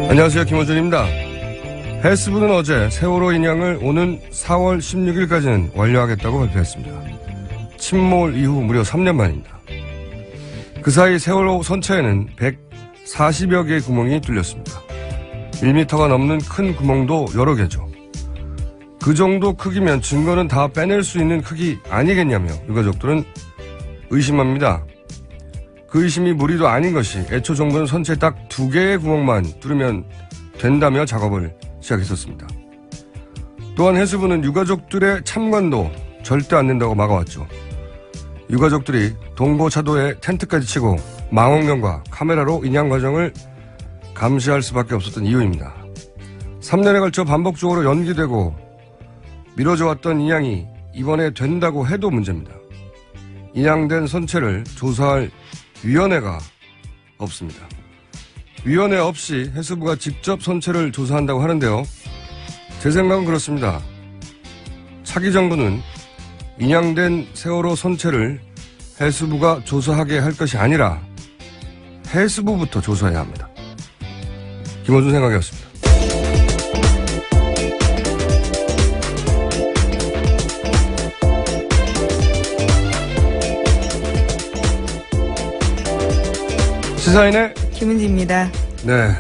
안녕하세요. 김호준입니다. 헬스부는 어제 세월호 인양을 오는 4월 16일까지는 완료하겠다고 발표했습니다. 침몰 이후 무려 3년 만입니다. 그 사이 세월호 선체에는 140여 개의 구멍이 뚫렸습니다. 1m가 넘는 큰 구멍도 여러 개죠. 그 정도 크기면 증거는 다 빼낼 수 있는 크기 아니겠냐며 유가족들은 의심합니다. 그 의심이 무리도 아닌 것이 애초 정부는 선체에 딱 2개의 구멍만 뚫으면 된다며 작업을 시작했었습니다. 또한 해수부는 유가족들의 참관도 절대 안 된다고 막아왔죠. 유가족들이 동보차도에 텐트까지 치고 망원경과 카메라로 인양 과정을 감시할 수밖에 없었던 이유입니다. 3년에 걸쳐 반복적으로 연기되고 미뤄져 왔던 인양이 이번에 된다고 해도 문제입니다. 인양된 선체를 조사할 위원회가 없습니다. 위원회 없이 해수부가 직접 선체를 조사한다고 하는데요. 제 생각은 그렇습니다. 차기 정부는 인양된 세월호 선체를 해수부가 조사하게 할 것이 아니라 해수부부터 조사해야 합니다. 김호준 생각이었습니다. 시사인의 김은지입니다. 네.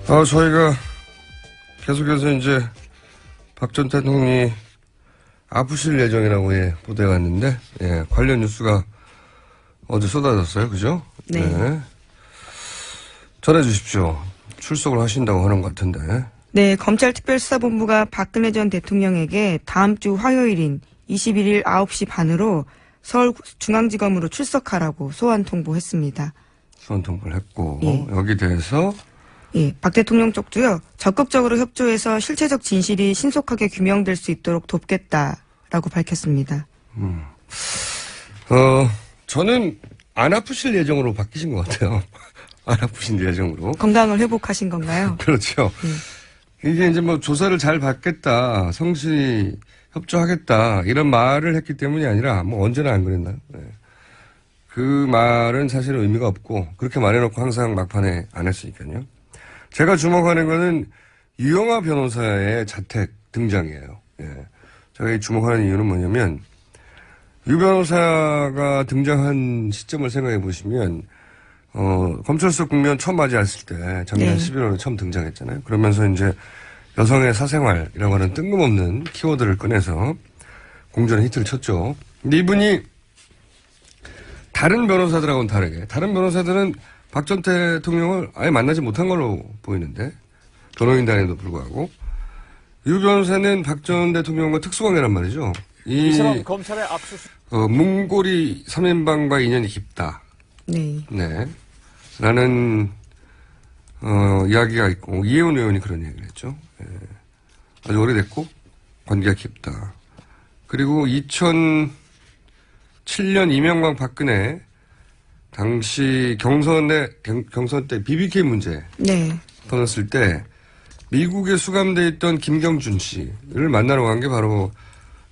저희가 계속해서 이제 박 전 대통령이 아프실 예정이라고 보도해 왔는데, 관련 뉴스가 어제 쏟아졌어요. 그죠? 네. 전해 주십시오. 출석을 하신다고 하는 것 같은데. 네, 검찰특별수사본부가 박근혜 전 대통령에게 다음 주 화요일인 21일 9시 반으로 서울중앙지검으로 출석하라고 소환 통보했습니다. 소환 통보를 했고, 여기 대해서 박 대통령 쪽도요, 적극적으로 협조해서 실체적 진실이 신속하게 규명될 수 있도록 돕겠다라고 밝혔습니다. 저는 안 아프실 예정으로 바뀌신 것 같아요. 안 아프신 예정으로. 건강을 회복하신 건가요? 그렇죠. 이게 이제 뭐 조사를 잘 받겠다, 성실히 협조하겠다, 이런 말을 했기 때문이 아니라, 뭐 언제나 안 그랬나요? 네. 그 말은 사실은 의미가 없고, 그렇게 말해놓고 항상 막판에 안 했으니까요. 제가 주목하는 거는 유영하 변호사의 자택 등장이에요. 제가 주목하는 이유는 뭐냐면, 유 변호사가 등장한 시점을 생각해 보시면, 검찰수석 국면 처음 맞이했을 때, 작년 11월에 처음 등장했잖아요. 그러면서 이제 여성의 사생활이라고 하는 뜬금없는 키워드를 꺼내서 공전의 히트를 쳤죠. 근데 이분이 다른 변호사들하고는 다르게, 다른 변호사들은 박 전 대통령을 아예 만나지 못한 걸로 보이는데, 변호인단에도 불구하고, 유 변호사는 박 전 대통령과 특수관계란 말이죠. 이 검찰의 압수수색. 문고리 3인방과 인연이 깊다. 네. 라는, 이야기가 있고, 이혜원 의원이 그런 얘기를 했죠. 아주 오래됐고, 관계가 깊다. 그리고 2007년 이명박 박근혜, 당시 경선 때 BBK 문제. 터졌을 때, 미국에 수감돼 있던 김경준 씨를 만나러 간 게 바로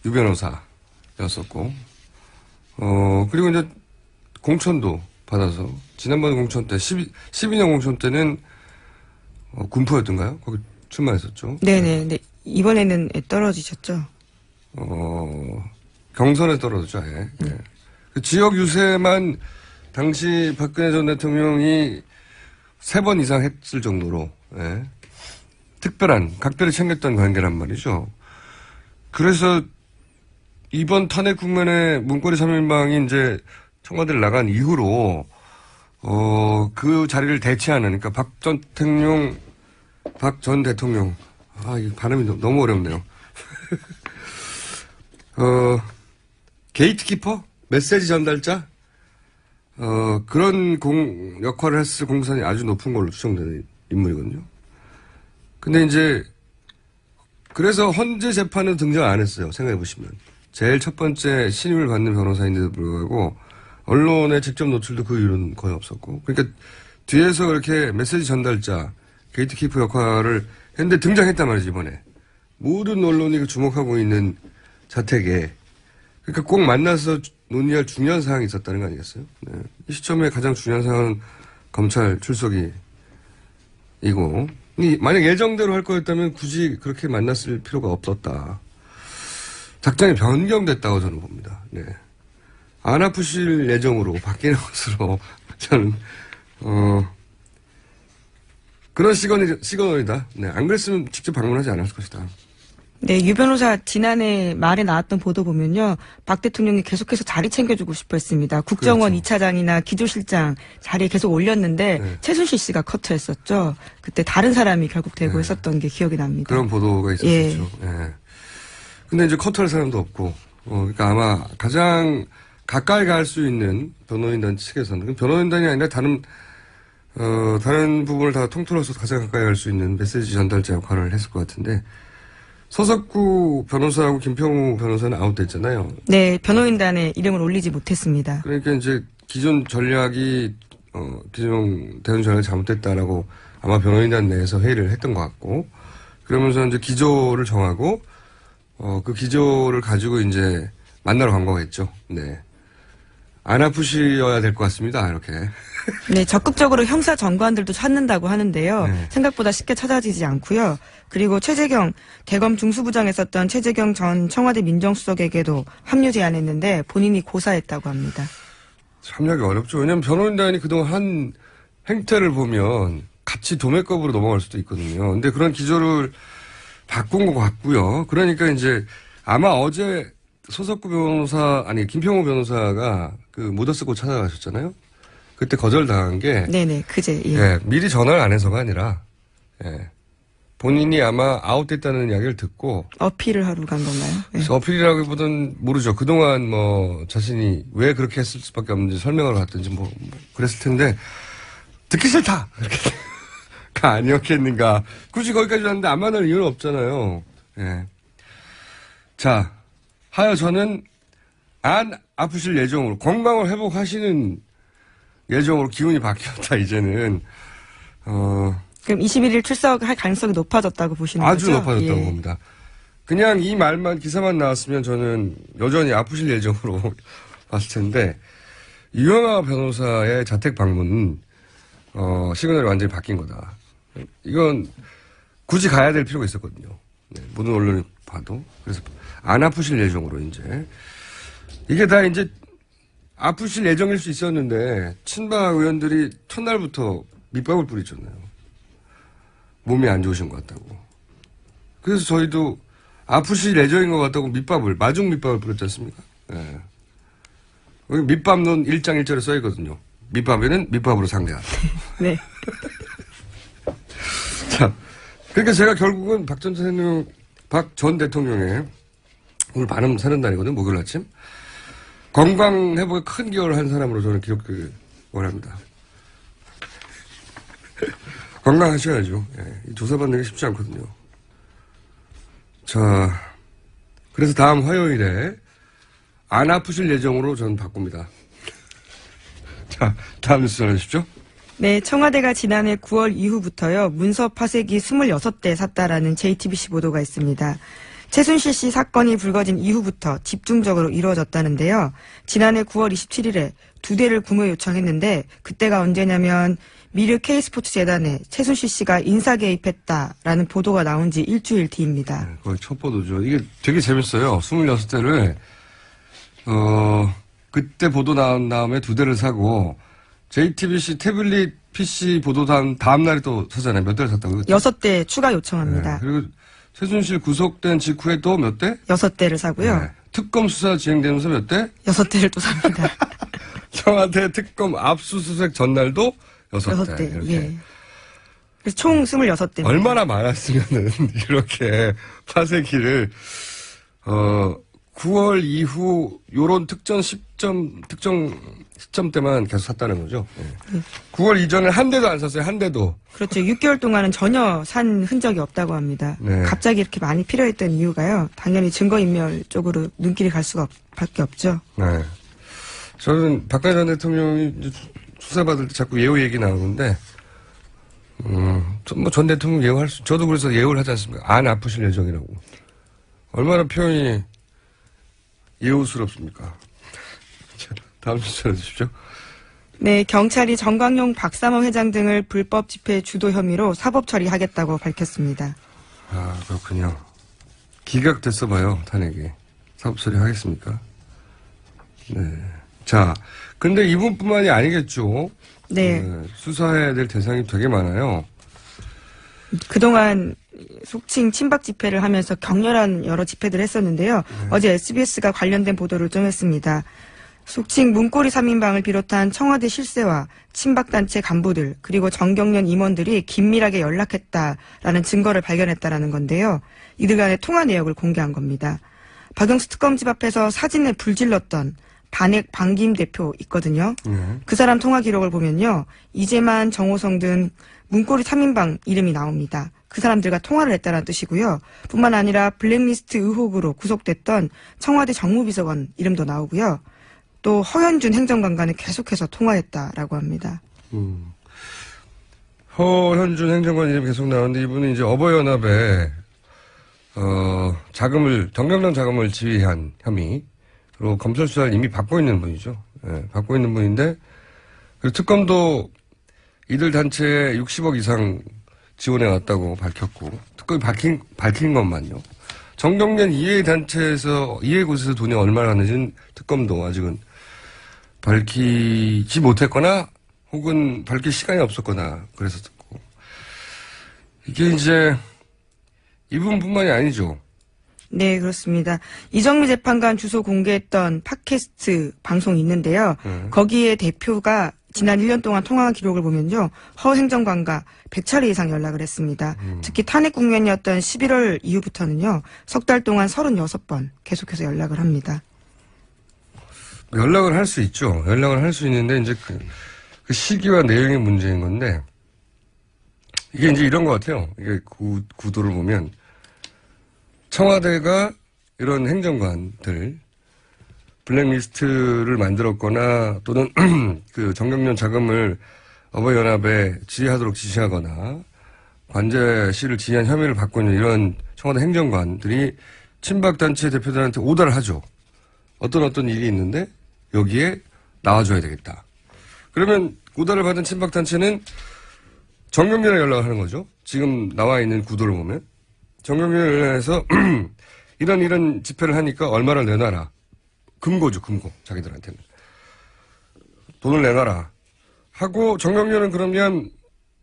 유 변호사였었고, 그리고 이제 공천도 받아서, 지난번 공천 때, 12년 공천 때는, 군포였던가요? 거기 출마했었죠. 네네. 네. 이번에는 떨어지셨죠? 경선에 떨어졌죠, 그 지역 유세만 당시 박근혜 전 대통령이 3번 이상 했을 정도로, 특별한, 각별히 챙겼던 관계란 말이죠. 그래서 이번 탄핵 국면에 문고리 3인방이 이제 청와대를 나간 이후로, 그 자리를 대체하는, 그러니까 박 전 대통령, 이 발음이 너무 어렵네요. 게이트키퍼? 메시지 전달자? 그런 역할을 했을 공산이 아주 높은 걸로 추정되는 인물이거든요. 근데 이제, 그래서 헌재 재판은 등장 안 했어요. 생각해보시면. 제일 첫 번째 신임을 받는 변호사인데도 불구하고, 언론에 직접 노출도 그 이유는 거의 없었고. 그러니까 뒤에서 그렇게 메시지 전달자, 게이트키퍼 역할을 했는데 등장했단 말이지, 이번에. 모든 언론이 주목하고 있는 자택에. 그러니까 꼭 만나서 논의할 중요한 사항이 있었다는 거 아니겠어요? 이 시점에 가장 중요한 사항은 검찰 출석이 만약 예정대로 할 거였다면 굳이 그렇게 만났을 필요가 없었다. 작전이 변경됐다고 저는 봅니다. 네. 안 아프실 예정으로 바뀌는 것으로 저는 그런 시그널이다. 네. 안 그랬으면 직접 방문하지 않았을 것이다. 네, 유 변호사 지난해 말에 나왔던 보도 보면요. 박 대통령이 계속해서 자리 챙겨주고 싶어 했습니다. 국정원 그렇죠. 2차장이나 기조실장 자리에 계속 올렸는데 네. 최순실 씨가 커트했었죠. 그때 다른 사람이 결국 되고 네. 했었던 게 기억이 납니다. 그런 보도가 있었죠. 예. 근데 이제 커트할 사람도 없고, 그러니까 아마 가장 가까이 갈 수 있는 변호인단 측에서는, 변호인단이 아니라 다른 부분을 다 통틀어서 가장 가까이 갈 수 있는 메시지 전달자 역할을 했을 것 같은데, 서석구 변호사하고 김평우 변호사는 아웃됐잖아요. 네, 변호인단에 이름을 올리지 못했습니다. 그러니까 이제 기존 전략이, 기존 대응 전략이 잘못됐다라고 아마 변호인단 내에서 회의를 했던 것 같고, 그러면서 이제 기조를 정하고, 그 기조를 가지고 이제 만나러 간 거겠죠. 네. 안 아프셔야 될 것 같습니다. 이렇게. 네, 적극적으로 형사 정관들도 찾는다고 하는데요. 네. 생각보다 쉽게 찾아지지 않고요. 그리고 최재경 대검 중수부장에 있었던 최재경 전 청와대 민정수석에게도 합류 제안했는데 본인이 고사했다고 합니다. 참여하기 어렵죠. 왜냐하면 변호인단이 그동안 한 행태를 보면 같이 도매급으로 넘어갈 수도 있거든요. 근데 그런 기조를 바꾼 것 같고요. 그러니까 이제 아마 어제 소석구 변호사, 김평호 변호사가 그 묻어쓰고 찾아가셨잖아요. 그때 거절당한 게. 네네, 그제. 예. 예, 미리 전화를 안 해서가 아니라, 예. 본인이 아마 아웃됐다는 이야기를 듣고. 어필을 하러 간 건가요? 예. 어필이라기보다는 모르죠. 그동안 자신이 왜 그렇게 했을 수밖에 없는지 설명을 갔든지 그랬을 텐데, 듣기 싫다! 이렇게가 아니었겠는가. 굳이 거기까지 왔는데 안 만날 이유는 없잖아요. 예. 자, 하여 저는 안 아프실 예정으로, 건강을 회복하시는 예정으로 기운이 바뀌었다, 이제는. 그럼 21일 출석할 가능성이 높아졌다고 보시는 거죠? 아주 높아졌다고 예. 봅니다. 그냥 이 기사만 나왔으면 저는 여전히 아프실 예정으로 봤을 텐데, 유영아 변호사의 자택 방문은, 시그널이 완전히 바뀐 거다. 이건 굳이 가야 될 필요가 있었거든요. 네, 모든 언론이 봐도. 그래서 안 아프실 예정으로 이제. 이게 다 이제 아프실 예정일 수 있었는데, 친박 의원들이 첫날부터 밑밥을 뿌리잖아요. 몸이 안 좋으신 것 같다고. 그래서 저희도 아프실 예정인 것 같다고 마중 밑밥을 뿌렸지 않습니까? 예. 여기 밑밥론 1장 1절에 써 있거든요. 밑밥에는 밑밥으로 상대하라. 네. 자, 그러니까 제가 결국은 박 전 대통령의 오늘 반음 사는 날이거든요. 목요일 아침. 건강 회복에 큰 기여를 한 사람으로 저는 기록을 원합니다. 건강하셔야죠. 예, 조사받는 게 쉽지 않거든요. 자, 그래서 다음 화요일에 안 아프실 예정으로 저는 바꿉니다. 자, 다음 뉴스 전해주십시오. 네, 청와대가 지난해 9월 이후부터요, 문서 파쇄기 26대 샀다라는 JTBC 보도가 있습니다. 최순실 씨 사건이 불거진 이후부터 집중적으로 이루어졌다는데요. 지난해 9월 27일에 2대를 구매 요청했는데 그때가 언제냐면 미르 K스포츠 재단에 최순실 씨가 인사 개입했다라는 보도가 나온 지 일주일 뒤입니다. 네, 거의 첫 보도죠. 이게 되게 재밌어요. 26대를 그때 보도 나온 다음에 2대를 사고 JTBC 태블릿 PC 보도 다음 날에 또 사잖아요. 몇 대를 샀다고요? 6대 추가 요청합니다. 네, 그리고 최순실 구속된 직후에 또 몇 대? 6대를 사고요. 네. 특검 수사 진행되면서 몇 대? 6대를 또 삽니다. 청와대 특검 압수수색 전날도 6대. 6대. 이렇게. 예. 그래서 총 26대. 얼마나 많았으면은 이렇게 파쇄기를 9월 이후 요런 특정 시점 때만 계속 샀다는 거죠. 네. 9월 이전에 한 대도 안 샀어요. 한 대도. 그렇죠. 6개월 동안은 전혀 산 흔적이 없다고 합니다. 네. 갑자기 이렇게 많이 필요했던 이유가요. 당연히 증거인멸 쪽으로 눈길이 갈 수밖에 없죠. 네. 저는 박근혜 전 대통령이 이제 수사받을 때 자꾸 예우 얘기 나오는데, 전 대통령 저도 그래서 예우를 하지 않습니까? 안 아프실 예정이라고. 얼마나 표현이 예우스럽습니까? 자, 다음 주제 전해주십시오. 네, 경찰이 정광용 박삼호 회장 등을 불법 집회 주도 혐의로 사법 처리하겠다고 밝혔습니다. 아, 그렇군요. 기각됐어 봐요, 탄핵이. 사법 처리하겠습니까? 네. 자, 근데 이분뿐만이 아니겠죠. 네. 수사해야 될 대상이 되게 많아요. 그동안 속칭 친박 집회를 하면서 격렬한 여러 집회들을 했었는데요. 어제 SBS가 관련된 보도를 좀 했습니다. 속칭 문고리 3인방을 비롯한 청와대 실세와 친박단체 간부들 그리고 정경련 임원들이 긴밀하게 연락했다라는 증거를 발견했다라는 건데요. 이들 간의 통화 내역을 공개한 겁니다. 박영수 특검집 앞에서 사진에 불질렀던 반액 방김 대표 있거든요. 그 사람 통화 기록을 보면요. 이재만, 정호성 등 문고리 3인방 이름이 나옵니다. 그 사람들과 통화를 했다는 뜻이고요. 뿐만 아니라 블랙리스트 의혹으로 구속됐던 청와대 정무비서관 이름도 나오고요. 또 허현준 행정관과는 계속해서 통화했다라고 합니다. 허현준 행정관 이름이 계속 나오는데 이분은 이제 어버이연합에 정경련 자금을 지휘한 혐의로 검찰 수사를 이미 받고 있는 분이죠. 예, 받고 있는 분인데 그리고 특검도 이들 단체에 60억 이상 지원해 왔다고 밝혔고 특검이 밝힌 것만요. 정경련 이해 단체에서 이해 곳에서 돈이 얼마나 갔는지는 특검도 아직은 밝히지 못했거나 혹은 밝힐 시간이 없었거나 그래서 듣고 이게 이제 이분뿐만이 아니죠. 네, 그렇습니다. 이정미 재판관 주소 공개했던 팟캐스트 방송이 있는데요. 거기에 대표가 지난 1년 동안 통화 기록을 보면요. 허 행정관과 100차례 이상 연락을 했습니다. 특히 탄핵 국면이었던 11월 이후부터는요. 석 달 동안 36번 계속해서 연락을 합니다. 연락을 할 수 있죠. 연락을 할 수 있는데 이제 그 시기와 내용의 문제인 건데 이게 이제 이런 것 같아요. 이게 구도를 보면 청와대가 이런 행정관들 블랙리스트를 만들었거나 또는 그 정경련 자금을 어버이연합에 지휘하도록 지시하거나 관제실을 지휘한 혐의를 받고 있는 이런 청와대 행정관들이 친박단체 대표들한테 오더를 하죠. 어떤 일이 있는데 여기에 나와줘야 되겠다. 그러면 오더를 받은 친박단체는 정경련에 연락을 하는 거죠. 지금 나와 있는 구도를 보면. 정경련에 연락해서 이런 집회를 하니까 얼마를 내놔라. 금고죠, 금고. 자기들한테는. 돈을 내놔라. 하고 정경련은 그러면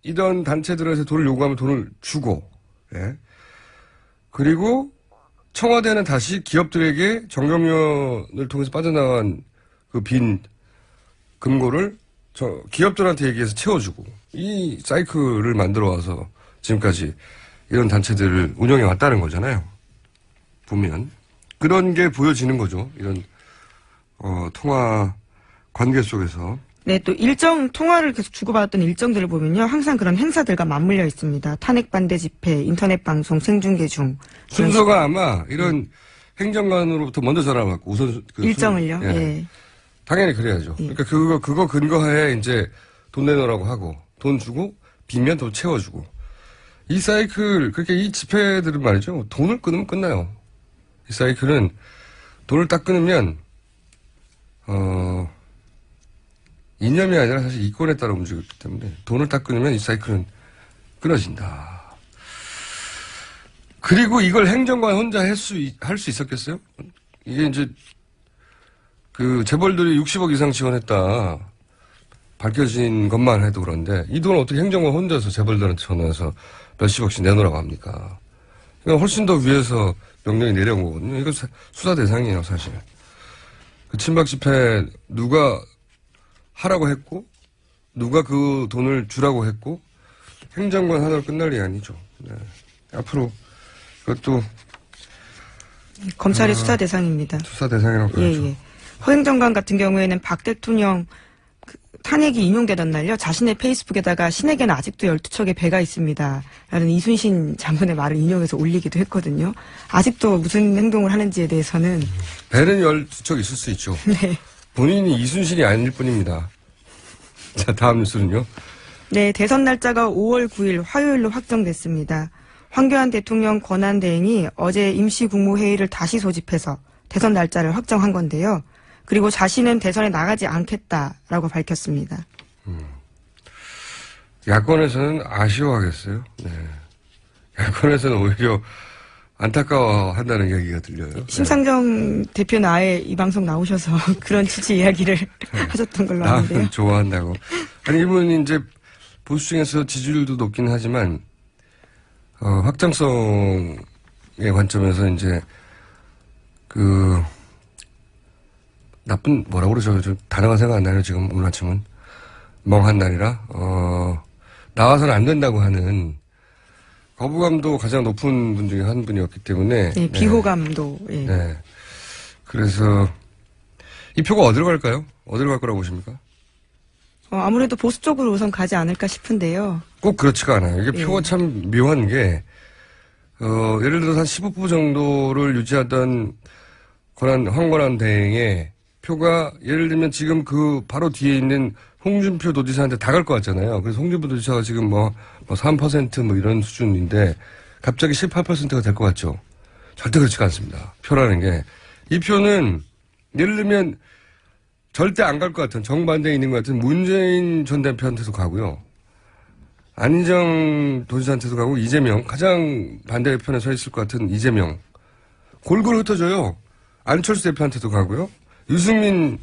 이런 단체들한테 돈을 요구하면 돈을 주고, 예. 그리고 청와대는 다시 기업들에게 정경련을 통해서 빠져나간 그 빈 금고를 기업들한테 얘기해서 채워주고 이 사이클을 만들어 와서 지금까지 이런 단체들을 운영해 왔다는 거잖아요. 보면 그런 게 보여지는 거죠. 이런 통화 관계 속에서. 네, 또 일정 통화를 계속 주고받았던 일정들을 보면요. 항상 그런 행사들과 맞물려 있습니다. 탄핵 반대 집회, 인터넷 방송, 생중계 중. 순서가 아마 이런 행정관으로부터 먼저 전화가 왔고 우선 일정을요. 예. 예. 당연히 그래야죠. 예. 그러니까 그거 근거하에 이제 돈 내놓으라고 하고 돈 주고 빈면 돈 채워주고 이 사이클 그렇게 이 집회들은 말이죠. 돈을 끊으면 끝나요. 이 사이클은 돈을 딱 끊으면 이념이 아니라 사실 이권에 따라 움직이기 때문에 돈을 딱 끊으면 이 사이클은 끊어진다. 그리고 이걸 행정관 혼자 할 수 있었겠어요? 이게 이제 그 재벌들이 60억 이상 지원했다 밝혀진 것만 해도 그런데 이 돈을 어떻게 행정관 혼자서 재벌들한테 전화해서 몇십억씩 내놓으라고 합니까? 그러니까 훨씬 더 위에서 명령이 내려온 거거든요. 이거 수사 대상이에요, 사실. 그 친박 집회 누가 하라고 했고 누가 그 돈을 주라고 했고 행정관 하나로 끝날 일이 아니죠. 네. 앞으로 그것도 검찰의 수사 대상입니다. 수사 대상이라고 봐야죠. 예. 허 행정관 같은 경우에는 박 대통령 탄핵이 인용되던 날요. 자신의 페이스북에다가 신에게는 아직도 12척의 배가 있습니다. 라는 이순신 장군의 말을 인용해서 올리기도 했거든요. 아직도 무슨 행동을 하는지에 대해서는. 배는 12척 있을 수 있죠. 네. 본인이 이순신이 아닐 뿐입니다. 자, 다음 뉴스는요. 네, 대선 날짜가 5월 9일 화요일로 확정됐습니다. 황교안 대통령 권한대행이 어제 임시국무회의를 다시 소집해서 대선 날짜를 확정한 건데요. 그리고 자신은 대선에 나가지 않겠다라고 밝혔습니다. 야권에서는 아쉬워하겠어요. 네. 야권에서는 오히려 안타까워한다는 이야기가 들려요. 심상정 대표는 아예 이 방송 나오셔서 그런 취지 이야기를 하셨던 걸로 아는데요. 나는 좋아한다고. 아니, 이분이 이제 보수 중에서 지지율도 높긴 하지만, 확장성의 관점에서 이제, 나쁜, 뭐라고 그러죠? 좀 단어가 생각 안 나요, 지금 오늘 아침은. 멍한 날이라, 나와서는 안 된다고 하는, 거부감도 가장 높은 분 중에 한 분이었기 때문에. 네, 비호감도. 예. 네. 그래서, 이 표가 어디로 갈까요? 어디로 갈 거라고 보십니까? 아무래도 보수 쪽으로 우선 가지 않을까 싶은데요. 꼭 그렇지가 않아요. 이게 표가 참 묘한 게, 예를 들어서 한 15% 정도를 유지하던 황권한 대행의 표가 예를 들면 지금 그 바로 뒤에 있는 홍준표 도지사한테 다 갈 것 같잖아요. 그래서 홍준표 도지사가 지금 3% 이런 수준인데 갑자기 18%가 될 것 같죠. 절대 그렇지가 않습니다. 표라는 게. 이 표는 예를 들면 절대 안 갈 것 같은 정반대에 있는 것 같은 문재인 전 대표한테도 가고요. 안희정 도지사한테도 가고 이재명 가장 반대편에 서 있을 것 같은 이재명 골고루 흩어져요. 안철수 대표한테도 가고요. 유승민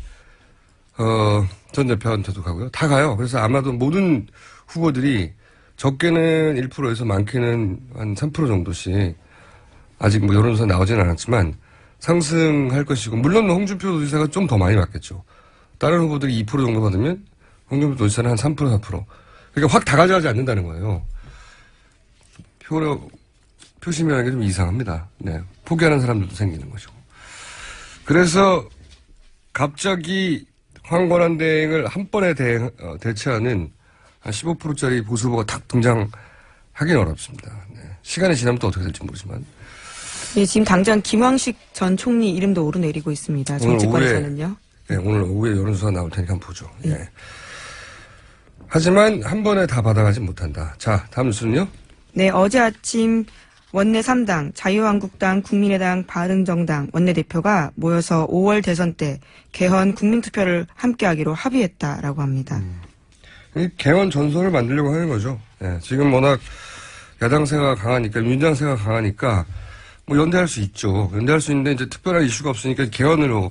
전 대표한테도 가고요. 다 가요. 그래서 아마도 모든 후보들이 적게는 1%에서 많게는 한 3% 정도씩 아직 여론조사 나오지는 않았지만 상승할 것이고 물론 홍준표 도지사가 좀 더 많이 받겠죠. 다른 후보들이 2% 정도 받으면 홍준표 도지사는 한 3%, 4%. 그러니까 확 다 가져가지 않는다는 거예요. 표심이라는 게 좀 이상합니다. 네. 포기하는 사람들도 생기는 것이고. 그래서 갑자기 황권한 대행을 한 번에 대체하는 한 15%짜리 보수 후보가 탁 등장하기는 어렵습니다. 네. 시간이 지나면 또 어떻게 될지 모르지만. 네, 지금 당장 김황식 전 총리 이름도 오르내리고 있습니다. 정치권에서는요. 네, 오늘 오후에 여론조사 나올 테니까 한번 보죠. 예. 하지만 한 번에 다 받아가지 못한다. 자, 다음 뉴스는요? 네, 어제 아침 원내 3당, 자유한국당, 국민의당, 바른정당 원내대표가 모여서 5월 대선 때 개헌 국민투표를 함께하기로 합의했다라고 합니다. 이 개헌 전선을 만들려고 하는 거죠. 예, 지금 워낙 야당세가 강하니까, 민주당세가 강하니까 연대할 수 있죠. 연대할 수 있는데 이제 특별한 이슈가 없으니까 개헌으로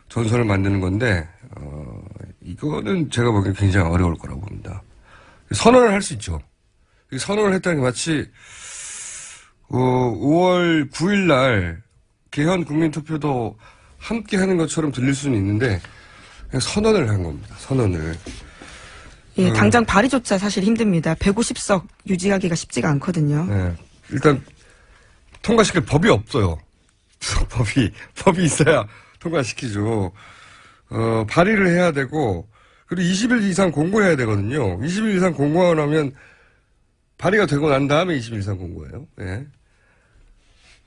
전선을 만드는 건데, 이거는 제가 보기엔 굉장히 어려울 거라고 봅니다. 선언을 할 수 있죠. 선언을 했다는 게 마치, 5월 9일 날 개헌 국민투표도 함께 하는 것처럼 들릴 수는 있는데, 그냥 선언을 한 겁니다. 선언을. 예, 당장 발의조차 사실 힘듭니다. 150석 유지하기가 쉽지가 않거든요. 네. 일단, 통과시킬 법이 없어요. 법이 있어야 통과시키죠. 발의를 해야 되고, 그리고 20일 이상 공고해야 되거든요. 20일 이상 공고하고 나면 발의가 되고 난 다음에 20일 이상 공고해요. 예.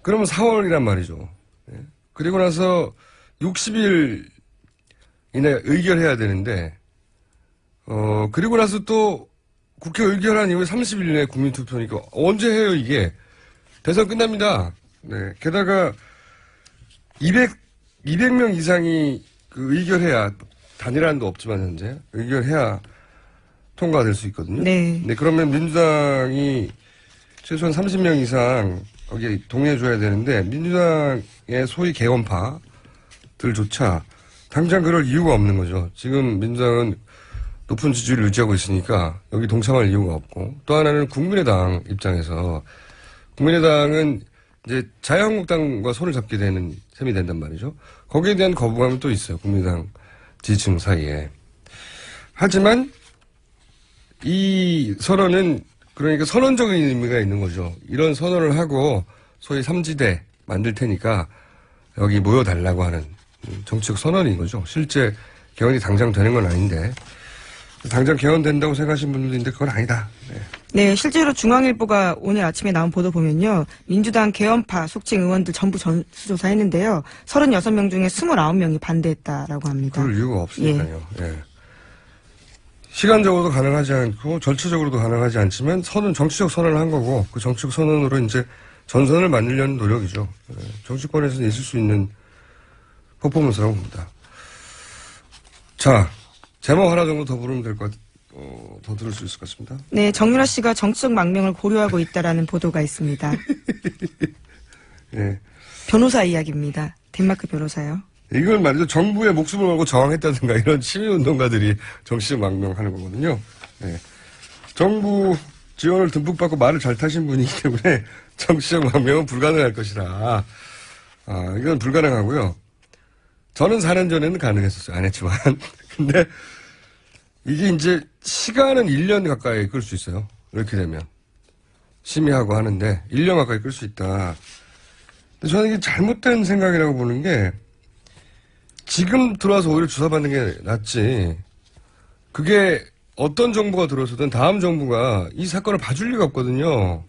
그러면 4월이란 말이죠. 예. 그리고 나서 60일 이내 의결해야 되는데, 그리고 나서 또 국회 의결한 이후에 30일 이내 국민투표니까 언제 해요, 이게? 대선 끝납니다. 네. 게다가 200명 이상이 의결해야, 단일화도 없지만 현재 의결해야 통과가 될 수 있거든요. 네. 네. 그러면 민주당이 최소한 30명 이상 거기에 동의해줘야 되는데 민주당의 소위 개헌파들조차 당장 그럴 이유가 없는 거죠. 지금 민주당은 높은 지지율을 유지하고 있으니까 여기 동참할 이유가 없고 또 하나는 국민의당 입장에서 국민의당은 이제 자유한국당과 손을 잡게 되는 셈이 된단 말이죠. 거기에 대한 거부감이 또 있어요. 국민의당 지지층 사이에. 하지만 이 선언은 그러니까 선언적인 의미가 있는 거죠. 이런 선언을 하고 소위 3지대 만들 테니까 여기 모여달라고 하는 정치적 선언인 거죠. 실제 개헌이 당장 되는 건 아닌데 당장 개헌된다고 생각하시는 분들도 있는데 그건 아니다. 네. 네, 실제로 중앙일보가 오늘 아침에 나온 보도 보면요. 민주당 개헌파 속칭 의원들 전부 전수조사했는데요. 36명 중에 29명이 반대했다라고 합니다. 그럴 이유가 없으니까요. 예. 시간적으로도 가능하지 않고 절차적으로도 가능하지 않지만 정치적 선언을 한 거고 그 정치적 선언으로 이제 전선을 만들려는 노력이죠. 예. 정치권에서는 있을 수 있는 퍼포먼스라고 봅니다. 자, 제목 하나 정도 더 부르면 될 것 같, 더 들을 수 있을 것 같습니다. 네, 정유라 씨가 정치적 망명을 고려하고 있다라는 보도가 있습니다. 예. 변호사 이야기입니다. 덴마크 변호사요. 이건 말이죠. 정부의 목숨을 걸고 저항했다든가 이런 시민운동가들이 정치적 망명하는 거거든요. 예. 정부 지원을 듬뿍 받고 말을 잘 타신 분이기 때문에 정치적 망명은 불가능할 것이라. 이건 불가능하고요. 저는 4년 전에는 가능했었어요. 안 했지만. 근데 이게 이제 시간은 1년 가까이 끌 수 있어요. 이렇게 되면. 심의하고 하는데 1년 가까이 끌 수 있다. 근데 저는 이게 잘못된 생각이라고 보는 게 지금 들어와서 오히려 조사받는 게 낫지. 그게 어떤 정부가 들어서든 다음 정부가 이 사건을 봐줄 리가 없거든요.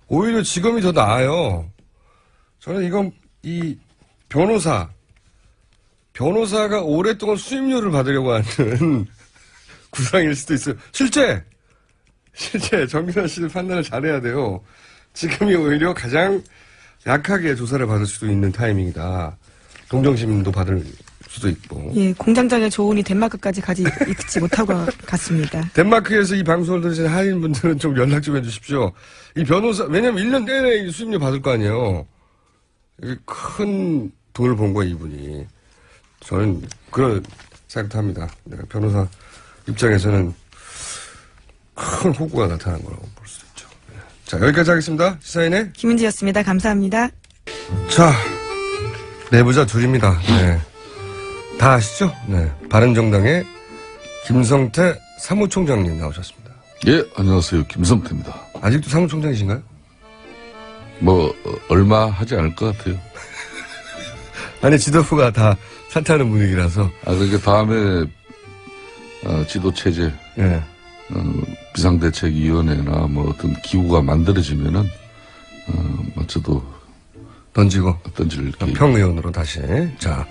오히려 지금이 더 나아요. 저는 이건 이 변호사가 오랫동안 수임료를 받으려고 하는 구상일 수도 있어요. 실제 정균환 씨는 판단을 잘해야 돼요. 지금이 오히려 가장 약하게 조사를 받을 수도 있는 타이밍이다. 동정시민도 받을 수도 있고. 예, 공장장의 조언이 덴마크까지 가지 있지 못하고 갔습니다. 덴마크에서 이 방송을 들으시는 한인분들은 좀 연락 좀 해주십시오. 이 변호사, 왜냐면 1년 내내 수임료 받을 거 아니에요. 이게 큰 돈을 번 거예요, 이분이. 저는 그런 생각도 합니다. 내가 변호사 입장에서는 큰 호구가 나타난 거라고 볼 수 있죠. 자, 여기까지 하겠습니다. 시사인의 김은지였습니다. 감사합니다. 자, 내부자 둘입니다. 네. 다 아시죠? 네. 바른정당의 김성태 사무총장님 나오셨습니다. 예, 안녕하세요. 김성태입니다. 아직도 사무총장이신가요? 얼마 하지 않을 것 같아요. 아니, 지도부가 다 사퇴하는 분위기라서. 그러니까 다음에, 지도체제, 예. 비상대책위원회나 어떤 기구가 만들어지면은, 저도 던지고. 던질 계획. 평의원으로 다시. 자.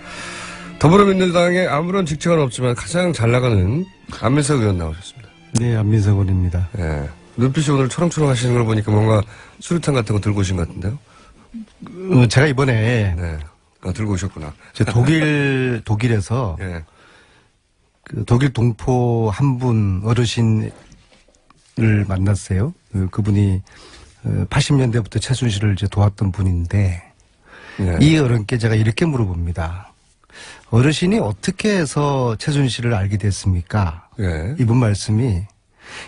더불어민주당에 아무런 직책은 없지만 가장 잘 나가는 안민석 의원 나오셨습니다. 네, 안민석 의원입니다. 예. 눈빛이 오늘 초롱초롱 하시는 걸 보니까 뭔가 수류탄 같은 거 들고 오신 것 같은데요? 제가 이번에 네. 들고 오셨구나. 독일에서 예. 그 독일 동포 한 분 어르신을 만났어요. 그분이 80년대부터 최순실을 이제 도왔던 분인데 예. 이 어른께 제가 이렇게 물어봅니다. 어르신이 어떻게 해서 최순실을 알게 됐습니까? 예. 이분 말씀이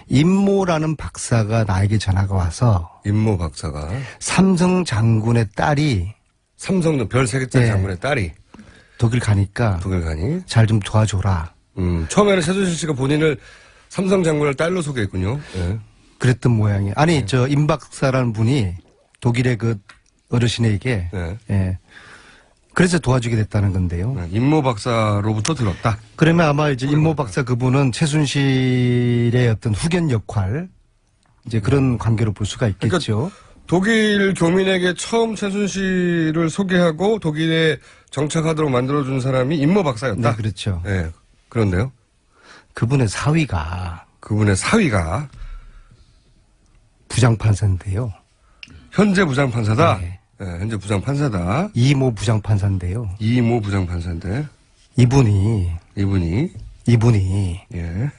임모라는 박사가 나에게 전화가 와서 임모 박사가 삼성 장군의 딸이 삼성도 별 3개짜리 예. 장군의 딸이 독일 가니까 독일 가니? 잘 좀 도와줘라. 처음에는 최순실 씨가 본인을 삼성 장군을 딸로 소개했군요. 예. 그랬던 모양이에요. 아니, 임 박사라는 분이 독일의 그 어르신에게, 네. 예. 그래서 도와주게 됐다는 건데요. 네. 임모 박사로부터 들었다. 그러면 아마 이제 임모 박사 그분은 최순실의 어떤 후견 역할, 이제 그런 관계로 볼 수가 있겠죠. 독일 교민에게 처음 최순실을 소개하고 독일에 정착하도록 만들어준 사람이 임모 박사였다. 네, 그렇죠. 네. 그런데요. 그분의 사위가 그분의 사위가 부장판사인데요. 현재 부장판사다. 네. 네, 현재 부장판사다. 이모 부장판사인데요. 이모 부장판사인데 이분이 예.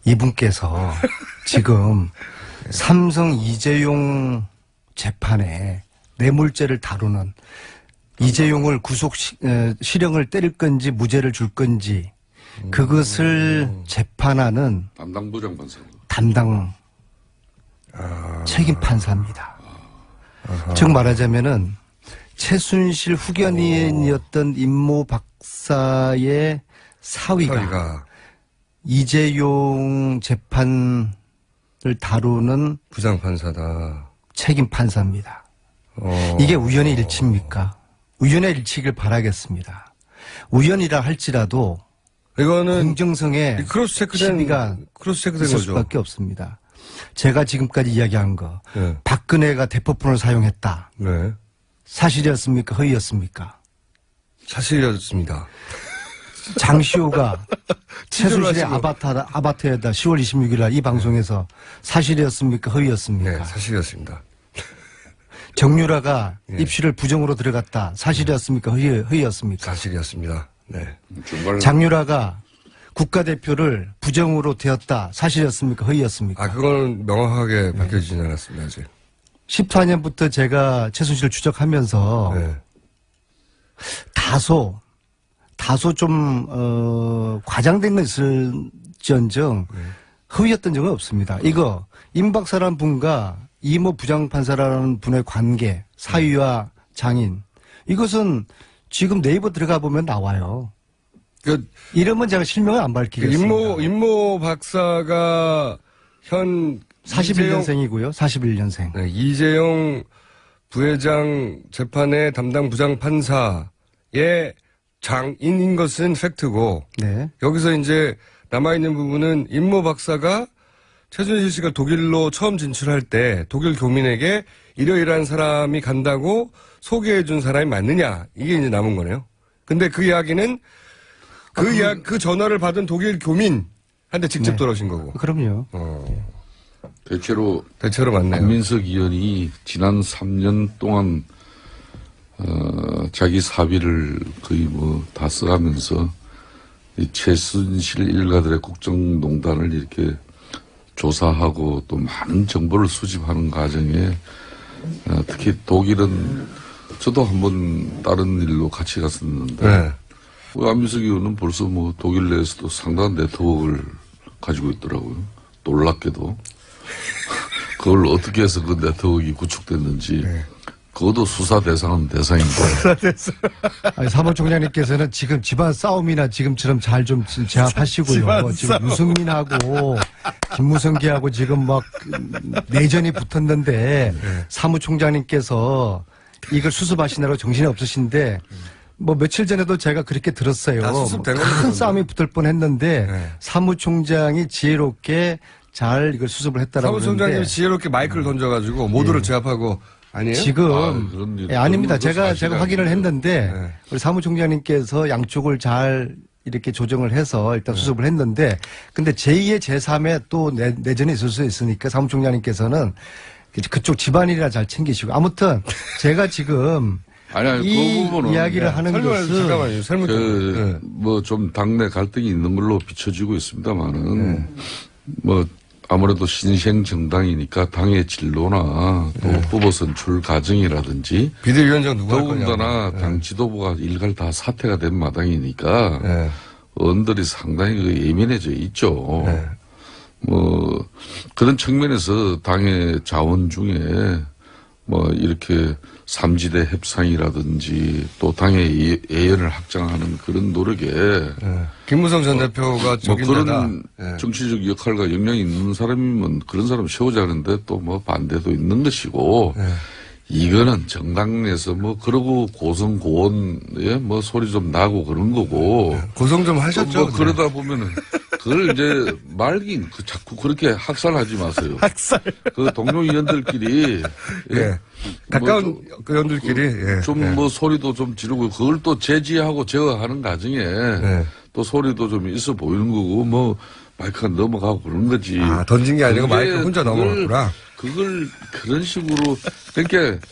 이분께서 지금 삼성 이재용 재판에 뇌물죄를 다루는 이재용을 실형을 때릴 건지 무죄를 줄 건지 그것을 재판하는 담당 부장판사. 담당 책임 판사입니다. 즉 말하자면은 최순실 후견인이었던 임모 박사의 사위가 이재용 재판을 다루는 부장판사다. 책임 판사입니다. 이게 우연의 일치입니까? 우연의 일치길 바라겠습니다. 우연이라 할지라도 이거는 공정성에 크로스 체크된 시비가 있을 있을 거죠. 수밖에 없습니다. 제가 지금까지 이야기한 거 네. 박근혜가 대포폰을 사용했다. 네. 사실이었습니까? 허위였습니까? 사실이었습니다. 장시호가 최순실의 하시고. 아바타에다 10월 26일 날 이 방송에서 사실이었습니까? 허위였습니까? 네, 사실이었습니다. 정유라가 네. 입시를 부정으로 들어갔다. 사실이었습니까? 허위였습니까? 사실이었습니다. 네. 정말 장유라가 국가대표를 부정으로 되었다. 사실이었습니까? 허위였습니까? 아, 그건 명확하게 밝혀지진 않았습니다, 아직. 14년부터 제가 최순실을 추적하면서 네. 다소 좀 과장된 건 있을지언정 허위였던 적은 없습니다. 이거 임 박사라는 분과 이모 부장판사라는 분의 관계, 사위와 장인, 이것은 지금 네이버 들어가 보면 나와요. 이름은 제가 실명을 안 밝히겠습니다. 임모 박사가 현 41년생이고요. 41년생. 네, 이재용 부회장 재판의 담당 부장판사의 장인인 것은 팩트고, 네. 여기서 이제 남아있는 부분은 임모 박사가 최순실 씨가 독일로 처음 진출할 때 독일 교민에게 이러이러한 사람이 간다고 소개해준 사람이 맞느냐, 이게 이제 남은 거네요. 근데 그 이야기는 그 전화를 받은 독일 교민한테 직접 네. 들어오신 거고. 그럼요. 대체로 맞네요. 안민석 의원이 지난 3년 동안 자기 사비를 거의 뭐 다 써가면서 이 최순실 일가들의 국정농단을 이렇게 조사하고 또 많은 정보를 수집하는 과정에 특히 독일은 저도 한번 다른 일로 같이 갔었는데 네. 안민석 의원은 벌써 뭐 독일 내에서도 상당한 네트워크를 가지고 있더라고요. 놀랍게도. 그걸 어떻게 해서 그 네트워크가 구축됐는지 그것도 수사 대상은 대상인데. 아니, 사무총장님께서는 지금 집안 싸움이나 지금처럼 잘 좀 제압하시고요. 지금 유승민하고 김무성기하고 지금 막 내전이 붙었는데 사무총장님께서 이걸 수습하시느라고 정신이 없으신데 뭐 며칠 전에도 제가 그렇게 들었어요. 다 수습된 큰 거죠, 싸움이 붙을 뻔했는데 네. 사무총장이 지혜롭게 잘 이걸 수습을 했다라고 사무총장님이 그러는데 지혜롭게 마이크를 던져가지고 모두를 제압하고 아니에요? 지금 그런 일, 아닙니다. 그런 것도 제가 사실이 확인을 아니고요. 했는데 네. 우리 사무총장님께서 양쪽을 잘 이렇게 조정을 해서 일단 수습을 했는데 근데 제2의 제3의 또 내전이 있을 수 있으니까 사무총장님께서는 그쪽 집안일이나 잘 챙기시고 아무튼 제가 지금 아니, 이 그 부분은 이야기를 하는 설명해 것은 잠깐만요. 설명 좀. 뭐 좀 당내 갈등이 있는 걸로 비춰지고 있습니다만은 뭐 아무래도 신생 정당이니까 당의 진로나 또 후보 선출 과정이라든지 비대위원장 누가 할 거냐. 더군다나 당 지도부가 일괄 다 사퇴가 된 마당이니까 네. 언들이 상당히 그 예민해져 있죠. 네. 뭐 그런 측면에서 당의 자원 중에 뭐 이렇게 삼지대 협상이라든지 또 당의 예연을 확장하는 그런 노력에 김무성 전 대표가 뭐 적임자다. 그런 네. 정치적 역할과 역량이 있는 사람이면 그런 사람 세우자는데 또 뭐 반대도 있는 것이고 이거는 정당 내에서 뭐 그러고 고성고원에 뭐 소리 좀 나고 그런 거고 고성 좀 하셨죠? 뭐 그러다 보면은 그걸 이제 말긴 자꾸 그렇게 학살하지 마세요. 학살. 그 동료 의원들끼리 예. 가까운 그 연들끼리 예. 좀 뭐 소리도 좀 지르고 그걸 또 제지하고 제어하는 과정에 또 소리도 좀 있어 보이는 거고 뭐 마이크가 넘어가고 그런 거지. 아, 던진 게 아니고 그게 마이크 혼자 넘어갔구나. 그걸 그런 식으로 그러니까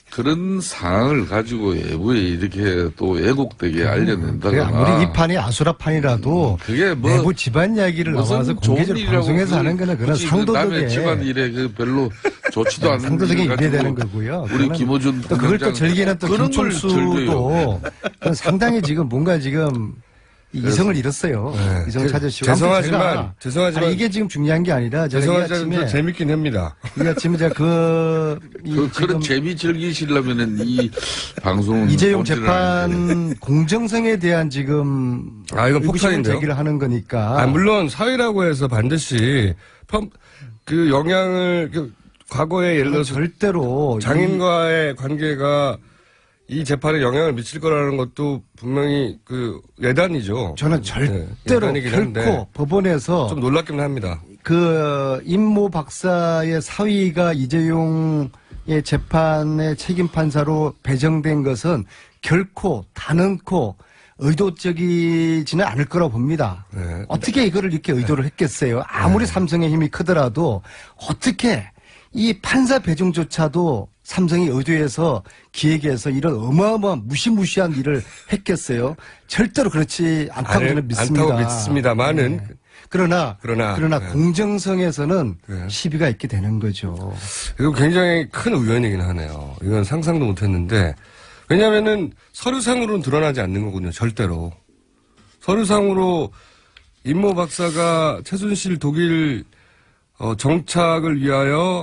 그런 상황을 가지고 외부에 이렇게 또 왜곡되게 그래, 알려낸다거나 아무리 이 판이 아수라판이라도 그게 뭐 내부 집안 이야기를 나와서 공개적으로 방송에서 하는 거는 그런 남의 집안 상도덕에 일에 그 별로 좋지도 않은 상도덕에 일 이래되는 가지고 거고요. 우리 그거는 김어준 또 그걸 또 부장장 즐기는 또 그런 걸 김총수도 즐겨요. 그건 상당히 지금 뭔가 지금 이성을 잃었어요. 네. 이성을 찾으시고. 아무튼 죄송하지만 아니, 이게 지금 중요한 게 아니라 제가 이 죄송하지만 아침에 재밌긴 합니다. 이 아침에 제가 그런 재미 즐기시려면은 이 방송 이재용 재판 공정성에 대한 지금 아, 이건 의구심을 폭탄인데요? 제기를 하는 거니까. 물론 사회라고 해서 반드시 그 영향을 과거에 예를 들어서 절대로 장인과의 관계가 이 재판에 영향을 미칠 거라는 것도 분명히 그 예단이죠. 저는 네, 절대로 예단이긴 한데 결코 법원에서 좀 놀랍긴 합니다. 그 임모 박사의 사위가 이재용의 재판의 책임 판사로 배정된 것은 결코 단언코 의도적이지는 않을 거라고 봅니다. 네. 어떻게 이거를 이렇게 의도를 했겠어요? 아무리 삼성의 힘이 크더라도 어떻게 이 판사 배정조차도 삼성이 의도해서 기획해서 이런 어마어마한 무시무시한 일을 했겠어요. 절대로 그렇지 않다고 저는 믿습니다. 않다고 믿습니다만은. 네. 그러나 네. 공정성에서는 네. 시비가 있게 되는 거죠. 이거 굉장히 큰 의견이긴 하네요. 이건 상상도 못했는데 왜냐하면은 서류상으로는 드러나지 않는 거군요. 절대로. 서류상으로 임모 박사가 최순실 독일 정착을 위하여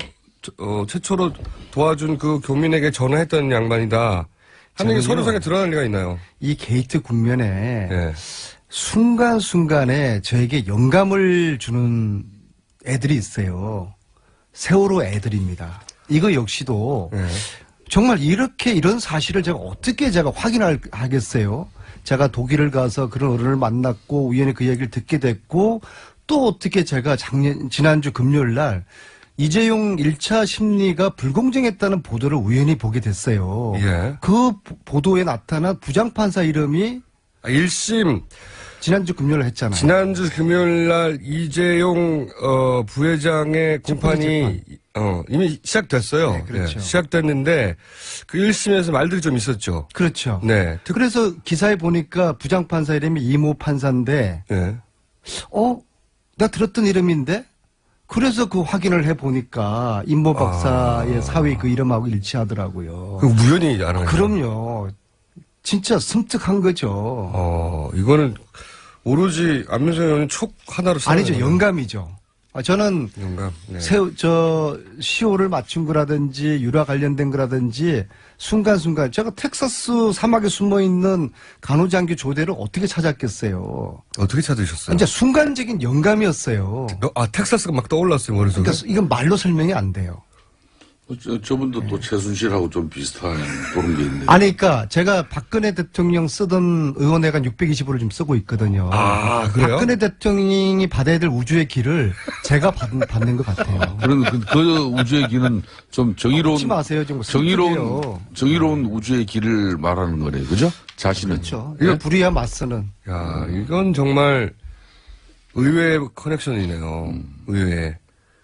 최초로 도와준 그 교민에게 전화했던 양반이다 하는 게 서류상에 드러날 리가 있나요? 이 게이트 국면에 네. 순간순간에 저에게 영감을 주는 애들이 있어요. 세월호 애들입니다. 이거 역시도 네. 정말 이런 사실을 제가 어떻게 확인하겠어요? 제가 독일을 가서 그런 어른을 만났고 우연히 그 얘기를 듣게 됐고 또 어떻게 제가 지난주 금요일 날 이재용 1차 심리가 불공정했다는 보도를 우연히 보게 됐어요. 예. 그 보도에 나타난 부장판사 이름이 1심 지난주 금요일 했잖아요. 지난주 금요일 날 이재용 부회장의 공판이 이미 시작됐어요. 네, 그렇죠. 시작됐는데 그 1심에서 말들이 좀 있었죠. 그렇죠. 네. 그래서 기사에 보니까 부장판사 이름이 이모 판사인데 네. 나 들었던 이름인데? 그래서 그 확인을 해보니까 임모 박사의 사위 그 이름하고 일치하더라고요. 그 우연히 알아요. 그럼요. 진짜 섬뜩한 거죠. 이거는 오로지 안민석 의원은 촉 하나로 아니죠. 영감이죠. 저는 영감. 네. 시호를 맞춘 거라든지 유라 관련된 거라든지 순간순간 제가 텍사스 사막에 숨어있는 간호장교 조대를 어떻게 찾았겠어요. 어떻게 찾으셨어요? 진짜 순간적인 영감이었어요. 텍사스가 막 떠올랐어요, 머릿속에. 그러니까 이건 말로 설명이 안 돼요. 저분도 또 최순실하고 좀 비슷한 그런 게 있네요. 아니, 그러니까 제가 박근혜 대통령 쓰던 의원회관 620으로 좀 쓰고 있거든요. 아, 그래요? 박근혜 대통령이 받아야 될 우주의 길을 제가 받는 것 같아요. 그런 그 우주의 길은 좀 정의로운 하지 마세요. 좀 슬프게요. 정의로운 우주의 길을 말하는 거네요. 그죠? 자신은. 그렇죠. 이거 불의와 맞서는. 야, 이건 정말 의외의 커넥션이네요. 의외.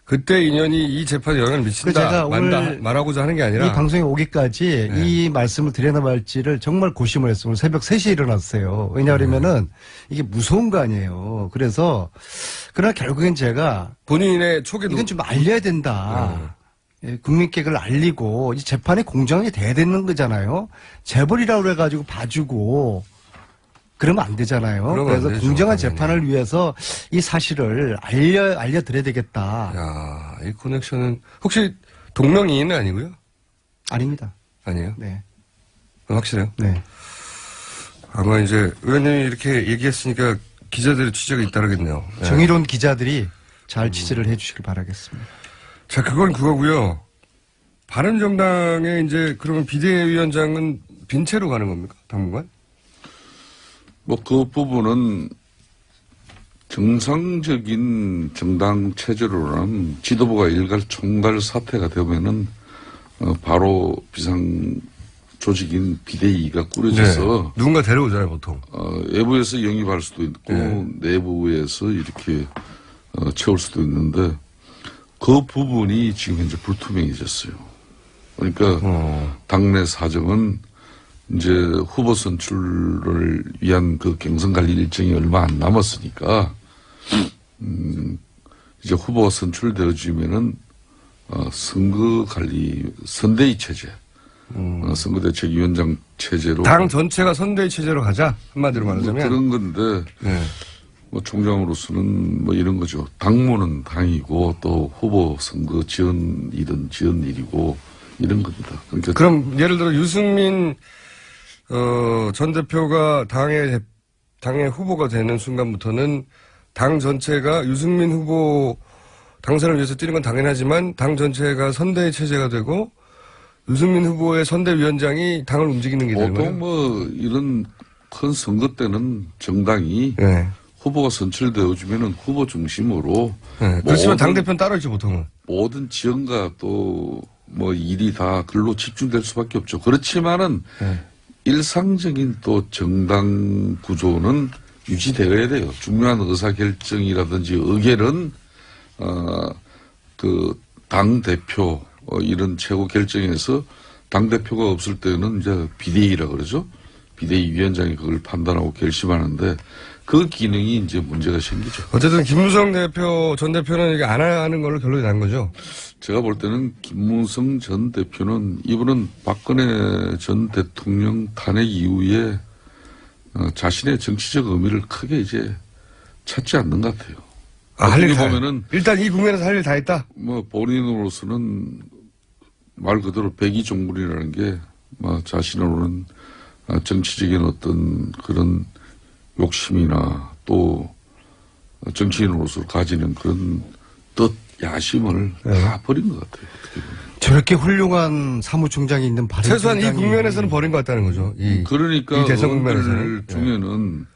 그때 인연이 이 재판에 영향을 미친다. 제가 오늘 말하고자 하는 게 아니라. 이 방송에 오기까지 네. 이 말씀을 드려나갈지를 정말 고심을 했어요. 오늘 새벽 3시에 일어났어요. 왜냐하면은 이게 무서운 거 아니에요. 그러나 결국엔 제가 본인의 촉에도. 이건 좀 알려야 된다. 예, 국민께 그걸 알리고 이 재판이 공정하게 돼야 되는 거잖아요. 재벌이라고 그래가지고 봐주고 그러면 안 되잖아요. 그러면 그래서 안 되죠, 공정한 당연히. 재판을 위해서 이 사실을 알려드려야 되겠다. 야, 이 커넥션은 혹시 동명이인은 아니고요? 아닙니다. 아니에요? 네. 확실해요? 네. 아마 이제 의원님이 이렇게 얘기했으니까 기자들의 취재가 잇따르겠네요. 네. 정의로운 기자들이 잘 취재를 해주시길 바라겠습니다. 자, 그건 그거고요. 바른정당의 이제 그러면 비대위원장은 빈 채로 가는 겁니까? 당분간? 그 부분은 정상적인 정당 체제로는 지도부가 일괄 총괄 사태가 되면은 바로 비상 조직인 비대위가 꾸려져서 누군가 데려오잖아요, 보통. 외부에서 영입할 수도 있고 내부에서 이렇게 채울 수도 있는데 그 부분이 지금 현재 불투명해졌어요. 그러니까 당내 사정은 이제 후보 선출을 위한 그 경선 관리 일정이 얼마 안 남았으니까 이제 후보가 선출되어지면은 선거 관리 선대위 체제, 선거대책위원장 체제로 당 전체가 선대위 체제로 가자 한마디로 말하자면. 그런 건데 네. 총장으로서는 이런 거죠. 당무는 당이고 또 후보 선거 지원 일이고 이런 겁니다. 그러니까 그럼 예를 들어 유승민 전 대표가 당의 후보가 되는 순간부터는 당 전체가 유승민 후보 당선을 위해서 뛰는 건 당연하지만 당 전체가 선대위 체제가 되고 유승민 후보의 선대위원장이 당을 움직이는 게 되는 거예요. 보통 이런 큰 선거 때는 정당이 네. 후보가 선출되어지면은 후보 중심으로 네. 그렇지만 당대표는 따로 있죠, 보통은. 모든 지원과 또 일이 다 글로 집중될 수밖에 없죠. 그렇지만은 일상적인 또 정당 구조는 유지되어야 돼요. 중요한 의사결정이라든지 의결은 당 대표 이런 최고 결정에서 당 대표가 없을 때는 이제 비대위라 그러죠. 비대위 위원장이 그걸 판단하고 결심하는데 그 기능이 이제 문제가 생기죠. 어쨌든 김무성 전 대표는 이게 안 하는 걸로 결론이 난 거죠. 제가 볼 때는 김무성 전 대표는 이분은 박근혜 전 대통령 탄핵 이후에 자신의 정치적 의미를 크게 이제 찾지 않는 것 같아요. 할 일 어떻게 다 보면은 일단 이 국면에서 할 일 다 했다. 뭐 본인으로서는 말 그대로 백의종군이라는 게 뭐 자신으로는 정치적인 어떤 그런 욕심이나 또 정치인으로서 가지는 그런 뜻, 야심을 다 버린 것 같아요. 어떻게 보면. 저렇게 훌륭한 사무총장이 있는 최소한 이 바른정당이 국면에서는 버린 것 같다는 거죠. 그러니까 이 대선 의원들 국면에서는. 중에는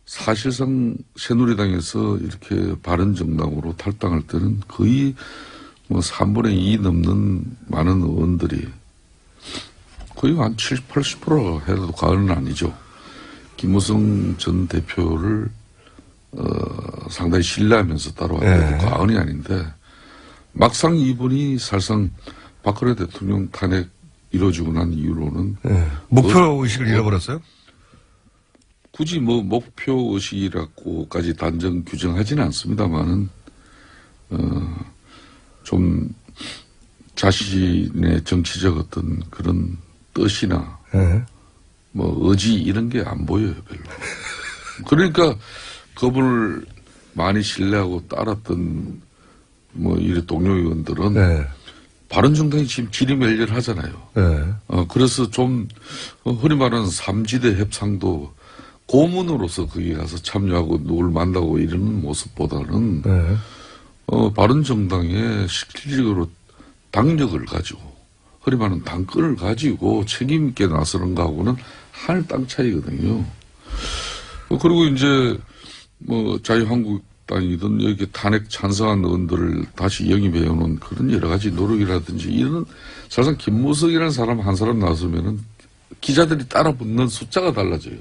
사실상 새누리당에서 이렇게 바른정당으로 탈당할 때는 거의 뭐 3분의 2 넘는 많은 의원들이 거의 한 70, 80% 해도 과언은 아니죠. 김무성 전 대표를 상당히 신뢰하면서 따라왔는데 과언이 아닌데 막상 이분이 사실상 박근혜 대통령 탄핵 이루어지고 난 이후로는 목표 의식을 잃어버렸어요? 굳이 뭐 목표 의식이라고까지 단정 규정하지는 않습니다만은 좀 자신의 정치적 어떤 그런 뜻이나 뭐 의지 이런 게 안 보여요 별로. 그러니까 그분을 많이 신뢰하고 따랐던 뭐 이래 동료 의원들은 바른정당이 지금 지리멸렬하잖아요. 그래서 좀 흔히 말하는 삼지대 협상도 고문으로서 거기 가서 참여하고 누굴 만나고 이러는 모습보다는 바른정당의 실질적으로 당력을 가지고 흔히 말하는 당권을 가지고 책임 있게 나서는 거하고는 하늘 땅 차이거든요. 그리고 이제 뭐 자유한국당이든 여기 탄핵 찬성한 의원들을 다시 영입해오는 그런 여러 가지 노력이라든지 이런 사실상 김무성이라는 사람 한 사람 나서면은 기자들이 따라 붙는 숫자가 달라져요.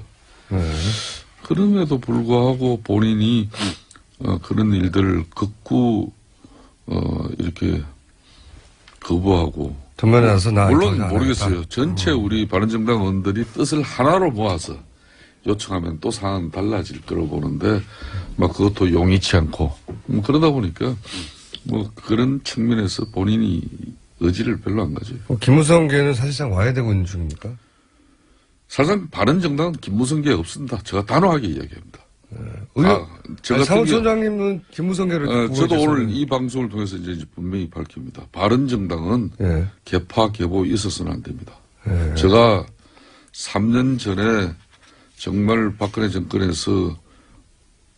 그럼에도 불구하고 본인이 그런 일들을 극구 이렇게 거부하고 전면에 나서 물론 모르겠어요. 전체 우리 바른정당 의원들이 뜻을 하나로 모아서 요청하면 또 상황은 달라질 거로 보는데 막 그것도 용이치 않고 그러다 보니까 뭐 그런 측면에서 본인이 의지를 별로 안 가져요. 김무성계는 사실상 와야 되고 있는 중입니까? 사실상 바른정당은 김무성계 없습니다. 제가 단호하게 이야기합니다. 사무총장님은 김무성계를 저도 오늘 이 방송을 통해서 이제 분명히 밝힙니다. 바른정당은 개파 개보 있어서는 안 됩니다. 제가 3년 전에 정말 박근혜 정권에서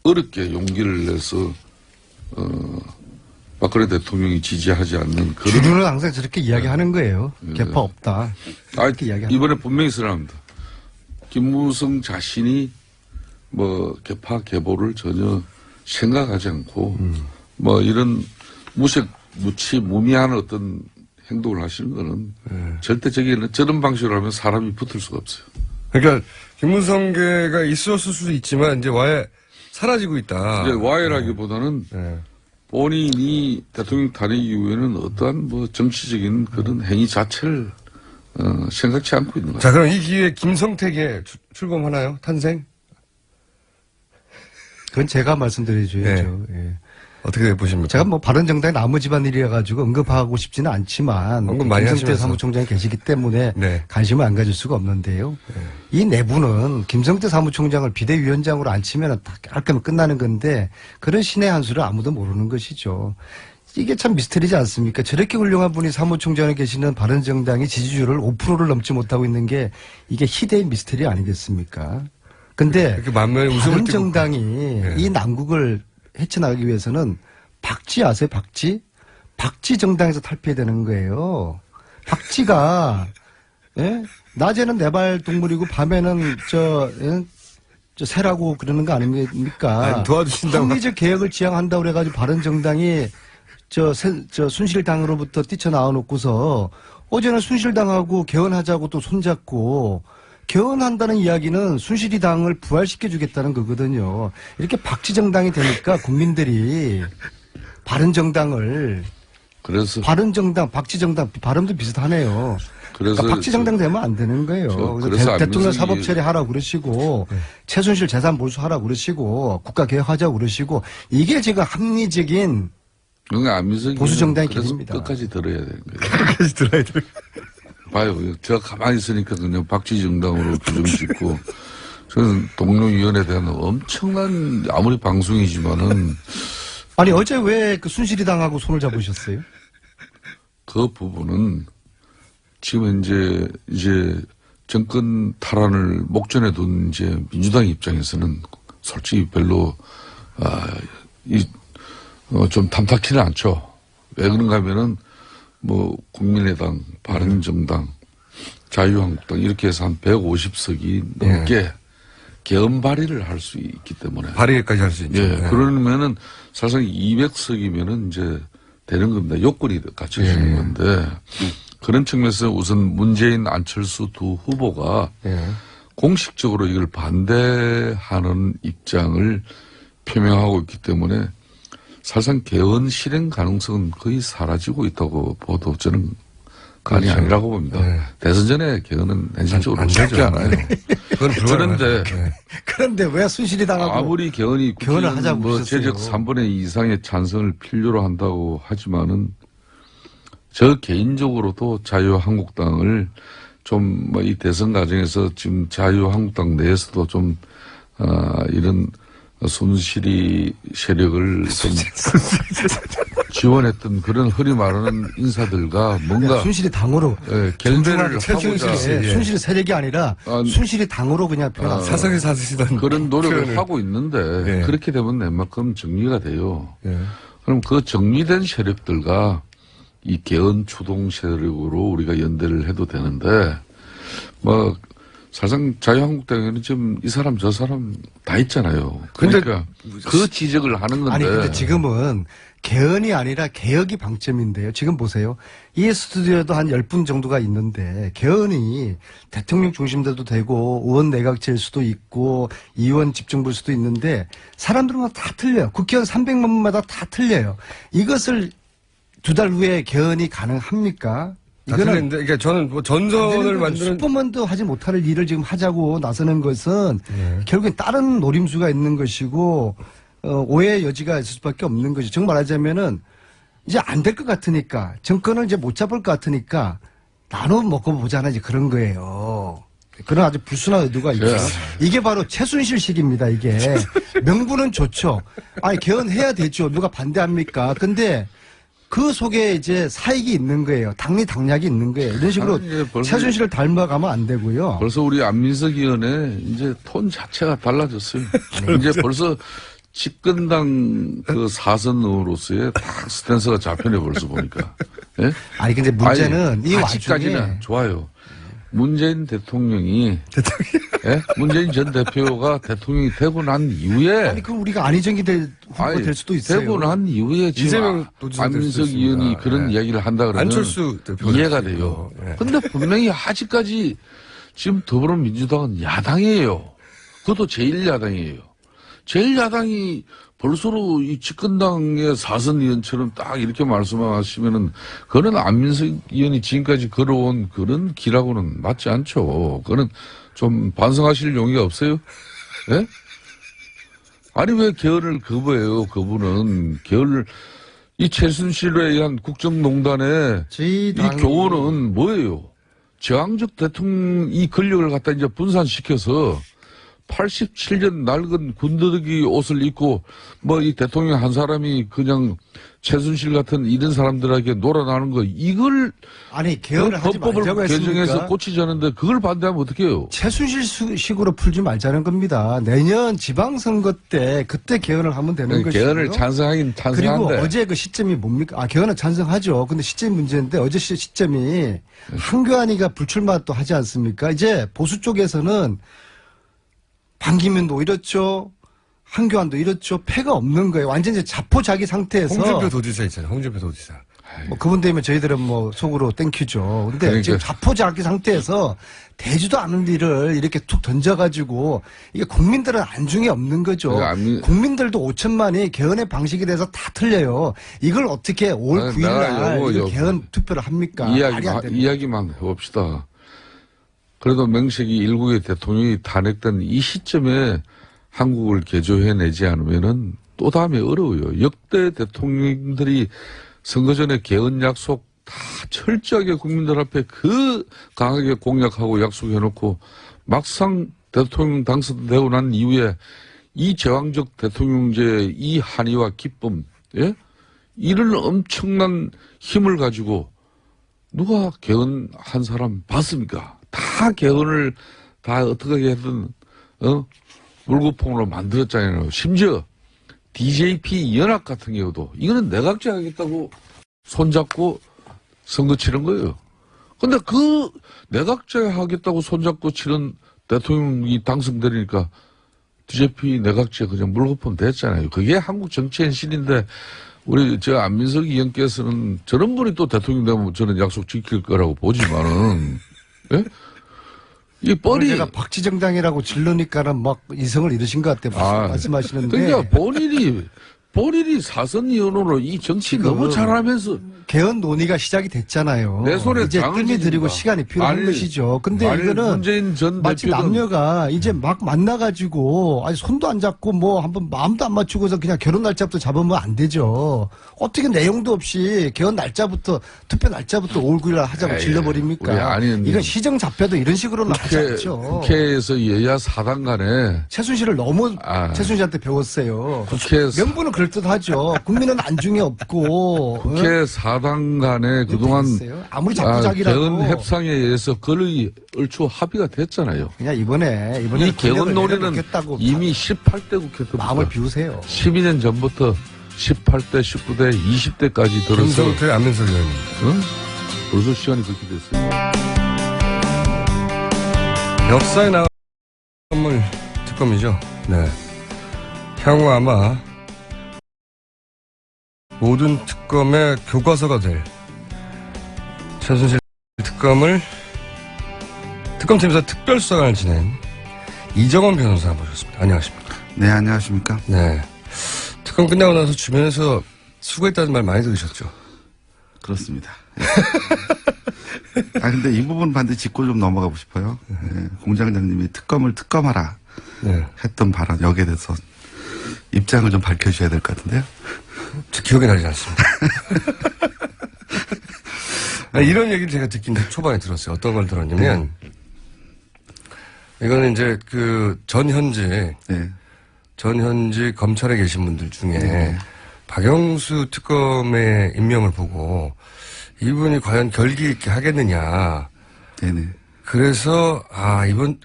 어렵게 용기를 내서 박근혜 대통령이 지지하지 않는 그런 주류는 항상 저렇게 이야기하는 거예요. 개파 없다. 이렇게 이야기합니다. 이번에 분명히 선언합니다. 김무성 자신이 뭐 개파 개보를 전혀 생각하지 않고 뭐 이런 무미한 어떤 행동을 하시는 거는 절대적인 저런 방식으로 하면 사람이 붙을 수가 없어요. 그러니까 김무성계가 있었을 수도 있지만 이제 사라지고 있다. 이제 와해라기보다는 본인이 대통령 탄핵 이후에는 어떠한 뭐 정치적인 그런 행위 자체를 생각지 않고 있는 거죠. 자, 그럼 이 기회에 김성택에 출범하나요? 탄생? 그건 제가 말씀드려줘야죠. 예. 어떻게 보십니까? 제가 뭐 바른정당의 나무 집안일이라 가지고 언급하고 싶지는 않지만 언급 많이 김성태 하시면서. 사무총장이 계시기 때문에 관심을 안 가질 수가 없는데요. 이 내부는 김성태 사무총장을 비대위원장으로 앉히면 깔끔히 끝나는 건데 그런 신의 한 수를 아무도 모르는 것이죠. 이게 참 미스터리지 않습니까? 저렇게 훌륭한 분이 사무총장에 계시는 바른정당이 지지율을 5%를 넘지 못하고 있는 게 이게 희대의 미스터리 아니겠습니까? 근데 바른정당이 이 난국을 헤쳐나가기 위해서는 박쥐 아세요? 박쥐? 박쥐 정당에서 탈피해야 되는 거예요. 박쥐가 낮에는 내발 동물이고 밤에는 저 새라고 그러는 거 아닙니까? 아니, 도와주신다고. 합리적 개혁을 지향한다고 그래가지고 바른정당이 저 순실당으로부터 뛰쳐나와 놓고서 어제는 순실당하고 개헌하자고 또 손잡고 개헌한다는 이야기는 순실이 당을 부활시켜주겠다는 거거든요. 이렇게 박쥐정당이 되니까 국민들이 바른정당을 그래서 바른정당, 박지정당 발음도 비슷하네요. 그래서 그러니까 박지정당 되면 안 되는 거예요. 그래서 대통령 안민석이- 사법 처리하라고 그러시고 최순실 재산 몰수하라고 그러시고 국가 개혁하자고 그러시고 이게 지금 합리적인 그러니까 안민석이 보수 정당의 그래서 길입니다. 끝까지 들어야 되는 거예요. 끝까지 들어야 돼. 봐요. 제가 가만히 있으니까 그냥 박쥐정당으로 규정짓고 저는 동료위원회에 대한 엄청난 아무리 방송이지만은 아니 어제 왜 그 순실이 당하고 손을 잡으셨어요? 그 부분은 지금 이제 정권 탈환을 목전에 둔 이제 민주당 입장에서는 솔직히 별로 좀 탐탁치는 않죠. 왜 그런가 하면은 뭐 국민의당, 바른정당, 자유한국당 이렇게 해서 한 150석이 넘게 개헌 발의를 할 수 있기 때문에. 발의까지 할 수 있죠. 예. 그러면은 사실상 200석이면은 이제 되는 겁니다. 요건이 갖춰지는 건데 그런 측면에서 우선 문재인, 안철수 두 후보가 공식적으로 이걸 반대하는 입장을 표명하고 있기 때문에 사실상 개헌 실행 가능성은 거의 사라지고 있다고 보도 저는 간이 그렇죠. 아니라고 봅니다. 대선 전에 개헌은 현실적으로 안 쉽지 되죠. 않아요. 그건 불가능하죠. 그런데 그런데 왜 순실이 당하고 아무리 개헌이 개헌을 하자고 뭐 그러셨어요. 재적 3분의 2 이상의 찬성을 필요로 한다고 하지만은 저 개인적으로도 자유한국당을 좀 뭐 이 대선 과정에서 지금 자유한국당 내에서도 좀 이런 순실이 세력을 좀 지원했던 그런 허리 마르는 인사들과 뭔가 순실이 당으로 결배를 최순실이 하고자 순실이 세력이 아니라 순실이 당으로 그냥 표현한 사석에 사시던 그런 노력을 표현을. 하고 있는데 네. 그렇게 되면 웬만큼 정리가 돼요. 예. 그럼 그 정리된 세력들과 이 개헌 추동 세력으로 우리가 연대를 해도 되는데 뭐 사실상 자유한국당에는 지금 이 사람 저 사람 다 있잖아요. 그러니까 그 지적을 하는 건데. 아니 근데 지금은 개헌이 아니라 개혁이 방점인데요. 지금 보세요. 이 스튜디오에도 한 10분 정도가 있는데 개헌이 대통령 중심대도 되고 의원 내각제일 수도 있고 의원 집중부일 수도 있는데 사람들마다 다 틀려요. 국회의원 300만 명마다 다 틀려요. 이것을 2달 후에 개헌이 가능합니까? 다 틀린데, 그러니까 저는 뭐 전선을 만드는 슈퍼맨도 하지 못할 일을 지금 하자고 나서는 것은 결국엔 다른 노림수가 있는 것이고 오해의 여지가 있을 수밖에 없는 것이 정말 말하자면은 이제 안 될 것 같으니까 정권을 이제 못 잡을 것 같으니까 나눠 먹고 보자는 이제 그런 거예요. 그런 아주 불순한 의도가 있죠. 이게 바로 최순실식입니다. 이게 명분은 좋죠. 아니 개헌해야 되죠. 누가 반대합니까? 근데 그 속에 이제 사익이 있는 거예요. 당리당략이 있는 거예요. 이런 식으로 이제 벌써- 최순실을 닮아가면 안 되고요. 벌써 우리 안민석 의원의 이제 톤 자체가 달라졌어요. 이제 벌써 집권당 그 사선으로서의 딱 스탠스가 잡혀내 벌써 보니까. 예? 아니 근데 문제는 아니, 이 아직까지는 와중에 좋아요. 문재인 대통령이 예? 문재인 전 대표가 대통령이 되고 난 이후에 아니 그럼 우리가 안희정이 후보가 될 수도 있어요. 되고 난 이후에 지금 이재명 도지사 될 수도 안민석 의원이 있습니다. 그런 예. 이야기를 한다 그러면 안철수 대표가 이해가 될 수도 돼요. 있고. 예. 근데 분명히 아직까지 지금 더불어민주당은 야당이에요. 그것도 제1야당이에요. 제1야당이 벌써로 이 집권당의 사선 의원처럼 딱 이렇게 말씀하시면은 그거는 안민석 의원이 지금까지 걸어온 그런 길하고는 맞지 않죠. 그거는 좀 반성하실 용의가 없어요? 예? 아니 왜 개헌을 거부해요? 그분은 개헌을 이 최순실에 의한 국정농단의 이 교훈은 뭐예요? 저항적 대통령 이 권력을 갖다 이제 분산시켜서 87년 낡은 군더더기 옷을 입고 뭐 이 대통령 한 사람이 그냥 최순실 같은 이런 사람들에게 놀아나는 거 이걸 아니 개헌을 하지 말자고 법법을 개정해서 했으니까 고치자는데 그걸 반대하면 어떡해요? 최순실식으로 풀지 말자는 겁니다. 내년 지방선거 때 그때 개헌을 하면 되는 것이고요. 개헌을 찬성하긴 찬성한데 그리고 어제 그 시점이 뭡니까? 개헌은 찬성하죠. 근데 시점이 문제인데 어제 시점이 한교안이가 불출마 또 하지 않습니까? 이제 보수 쪽에서는 반기문도 이렇죠. 한교안도 이렇죠. 패가 없는 거예요. 완전히 자포자기 상태에서. 홍준표 도지사 있잖아요. 홍준표 도지사. 뭐 그분 되면 저희들은 뭐 속으로 땡큐죠. 근데 그러니까. 지금 자포자기 상태에서 되지도 않은 일을 이렇게 툭 던져가지고 이게 국민들은 안중에 없는 거죠. 국민들도 5천만이 개헌의 방식에 대해서 다 틀려요. 이걸 어떻게 올 9일 날 이거 개헌 투표를 합니까? 이야기만 해봅시다. 그래도 명색이 일국의 대통령이 탄핵된 이 시점에 한국을 개조해내지 않으면은 또 다음에 어려워요. 역대 대통령들이 선거 전에 개헌 약속 다 철저하게 국민들 앞에 강하게 공약하고 약속해놓고 막상 대통령 당선되고 난 이후에 이 제왕적 대통령제 이 한의와 기쁨, 예? 이런 엄청난 힘을 가지고 누가 개헌한 사람 봤습니까? 다 개헌을 다 어떻게 하든 물거품으로 만들었잖아요. 심지어 DJP 연합 같은 경우도 이거는 내각제 하겠다고 손잡고 선거 치른 거예요. 근데 그 내각제 하겠다고 손잡고 치른 대통령이 당선되니까 DJP 내각제 그냥 물거품 됐잖아요. 그게 한국 정치 현실인데 우리 저 안민석 의원께서는 저런 분이 또 대통령 되면 저는 약속 지킬 거라고 보지만은 예? 이 뻔히 제가 박지정당이라고 질르니까는 막 이성을 잃으신 것 같아요. 말씀하시는데. 그러니까 본인이 사선 의원으로 이 정치 너무 잘하면서 개헌 논의가 시작이 됐잖아요. 내 손에 이제 장을 뜸이 들이고 지니까. 시간이 필요한 아니, 것이죠. 근데 이거는 문재인 전 마치 대표는- 남녀가 이제 막 만나가지고 아니 손도 안 잡고 뭐 한번 마음도 안 맞추고서 그냥 결혼 날짜부터 잡으면 안 되죠. 어떻게 내용도 없이 개헌 날짜부터 투표 날짜부터 5월 9일 하자고 에이, 질러버립니까? 우리 아니, 이건 시정 잡혀도 이런 식으로는 하지 않죠. 국회에서 여야 4당 간에 최순실을 너무 최순실한테 배웠어요. 국회에서 명분은 그럴듯하죠. 국민은 안중에 없고. 국회 4당 간에 그동안 아무리 자꾸자기라도 개헌 협상에 의해서 거의 얼추 합의가 됐잖아요. 그냥 이번에 이 개헌 논의는 이미 18대 국회 때부터 마음을 비우세요. 12년 전부터 18대, 19대, 20대까지 들어서 김성태, 안민석 의원님. 벌써 시간이 그렇게 됐어요. 역사에 남을 특검이죠. 네. 향후 아마 모든 특검의 교과서가 될 최순실 특검팀에서 특별수사관을 지낸 이정원 변호사 모셨습니다. 안녕하십니까? 네, 안녕하십니까? 네. 특검 끝나고 나서 주변에서 수고했다는 말 많이 들으셨죠? 그렇습니다. 근데 이 부분 반드시 짚고 좀 넘어가고 싶어요. 공장장님이 특검을 특검하라 네. 했던 발언, 여기에 대해서 입장을 좀 밝혀주셔야 될 것 같은데요. 저 기억이 나지 않습니다. 이런 얘기를 제가 듣긴 초반에 들었어요. 어떤 걸 들었냐면, 이거는 이제 전현직 검찰에 계신 분들 중에 박영수 특검의 임명을 보고 이분이 과연 결기 있게 하겠느냐. 네네. 그래서,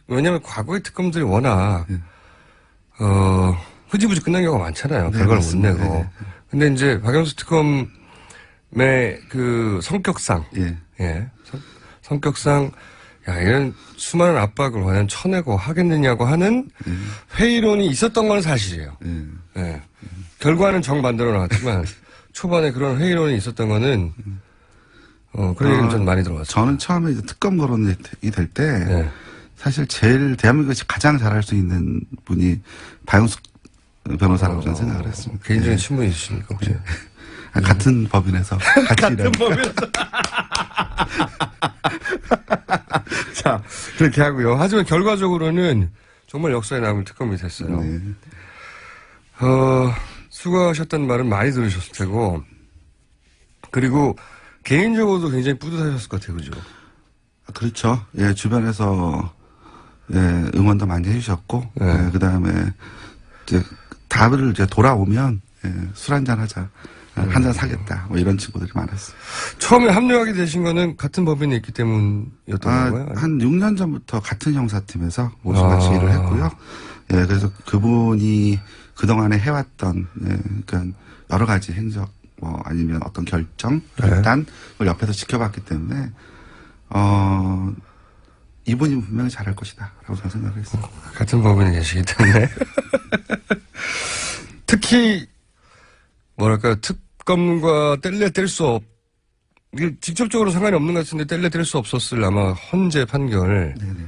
왜냐면 과거의 특검들이 워낙, 흐지부지 끝난 경우가 많잖아요. 네, 결과를 맞습니다. 못 내고. 네. 근데 이제 박영수 특검의 성격상, 성격상, 이런 수많은 압박을 과연 쳐내고 하겠느냐고 하는 회의론이 있었던 건 사실이에요. 예. 결과는 정반대로 나왔지만 초반에 그런 회의론이 있었던 거는 그런 얘기는 좀 많이 들어봤어요. 저는 처음에 이제 특검 거론이 될 때 사실 제일 대한민국에서 가장 잘할 수 있는 분이 박영수 변호사라고 저는 생각을 했습니다. 개인적인 친분이 있으십니까 혹시? 같은 법인에서 같은 법인에서. 자, 그렇게 하고요. 하지만 결과적으로는 정말 역사에 남을 특검이 됐어요. 네. 수고하셨다는 말은 많이 들으셨을 테고, 그리고 개인적으로도 굉장히 뿌듯하셨을 것 같아요, 그죠? 그렇죠. 주변에서 응원도 많이 해주셨고, 그 다음에 이제 답을 이제 돌아오면 술 한잔 하자. 한잔 사겠다. 뭐 이런 친구들이 많았어요. 처음에 합류하게 되신 거는 같은 법인이 있기 때문이었던 건가요? 한 6년 전부터 같은 형사팀에서 모두 같이 일을 했고요. 그래서 그분이 그동안에 해왔던, 그러니까 여러 가지 행적, 뭐 아니면 어떤 결단을 옆에서 지켜봤기 때문에, 이분이 분명히 잘할 것이다. 라고 저는 생각을 했어요. 같은 법인에 계시기 때문에. 특히, 특검과 뗄래 뗄 수 이게 직접적으로 상관이 없는 것 같은데 뗄래뗄 수 없었을 아마 헌재 판결. 네네.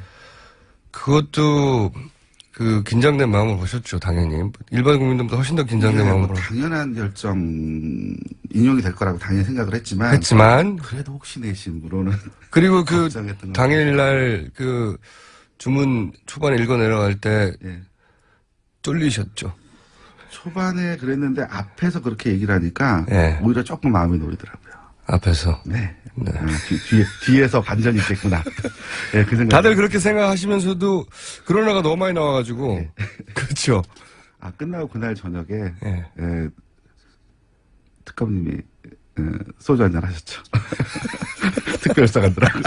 그것도 그 긴장된 마음을 보셨죠, 당연히. 일반 국민들보다 훨씬 더 긴장된 뭐 마음으로 당연한 결정 인용이 될 거라고 당연히 생각을 했지만 했지만 그래도 혹시 내심으로는 그리고 그 걱정했던 것 당일날 그 주문 초반에 읽어 내려갈 때 예. 쫄리셨죠. 초반에 그랬는데 앞에서 그렇게 얘기를 하니까 예. 오히려 조금 마음이 놓이더라고요. 앞에서. 네. 네. 뒤에서 반전이 있겠구나. 예, 그 생각. 다들 그렇게 생각하시면서도 그러나가 너무 많이 나와가지고 그렇죠. 끝나고 그날 저녁에 예. 특검님이 소주 한잔 하셨죠. 특별사 가더라고요.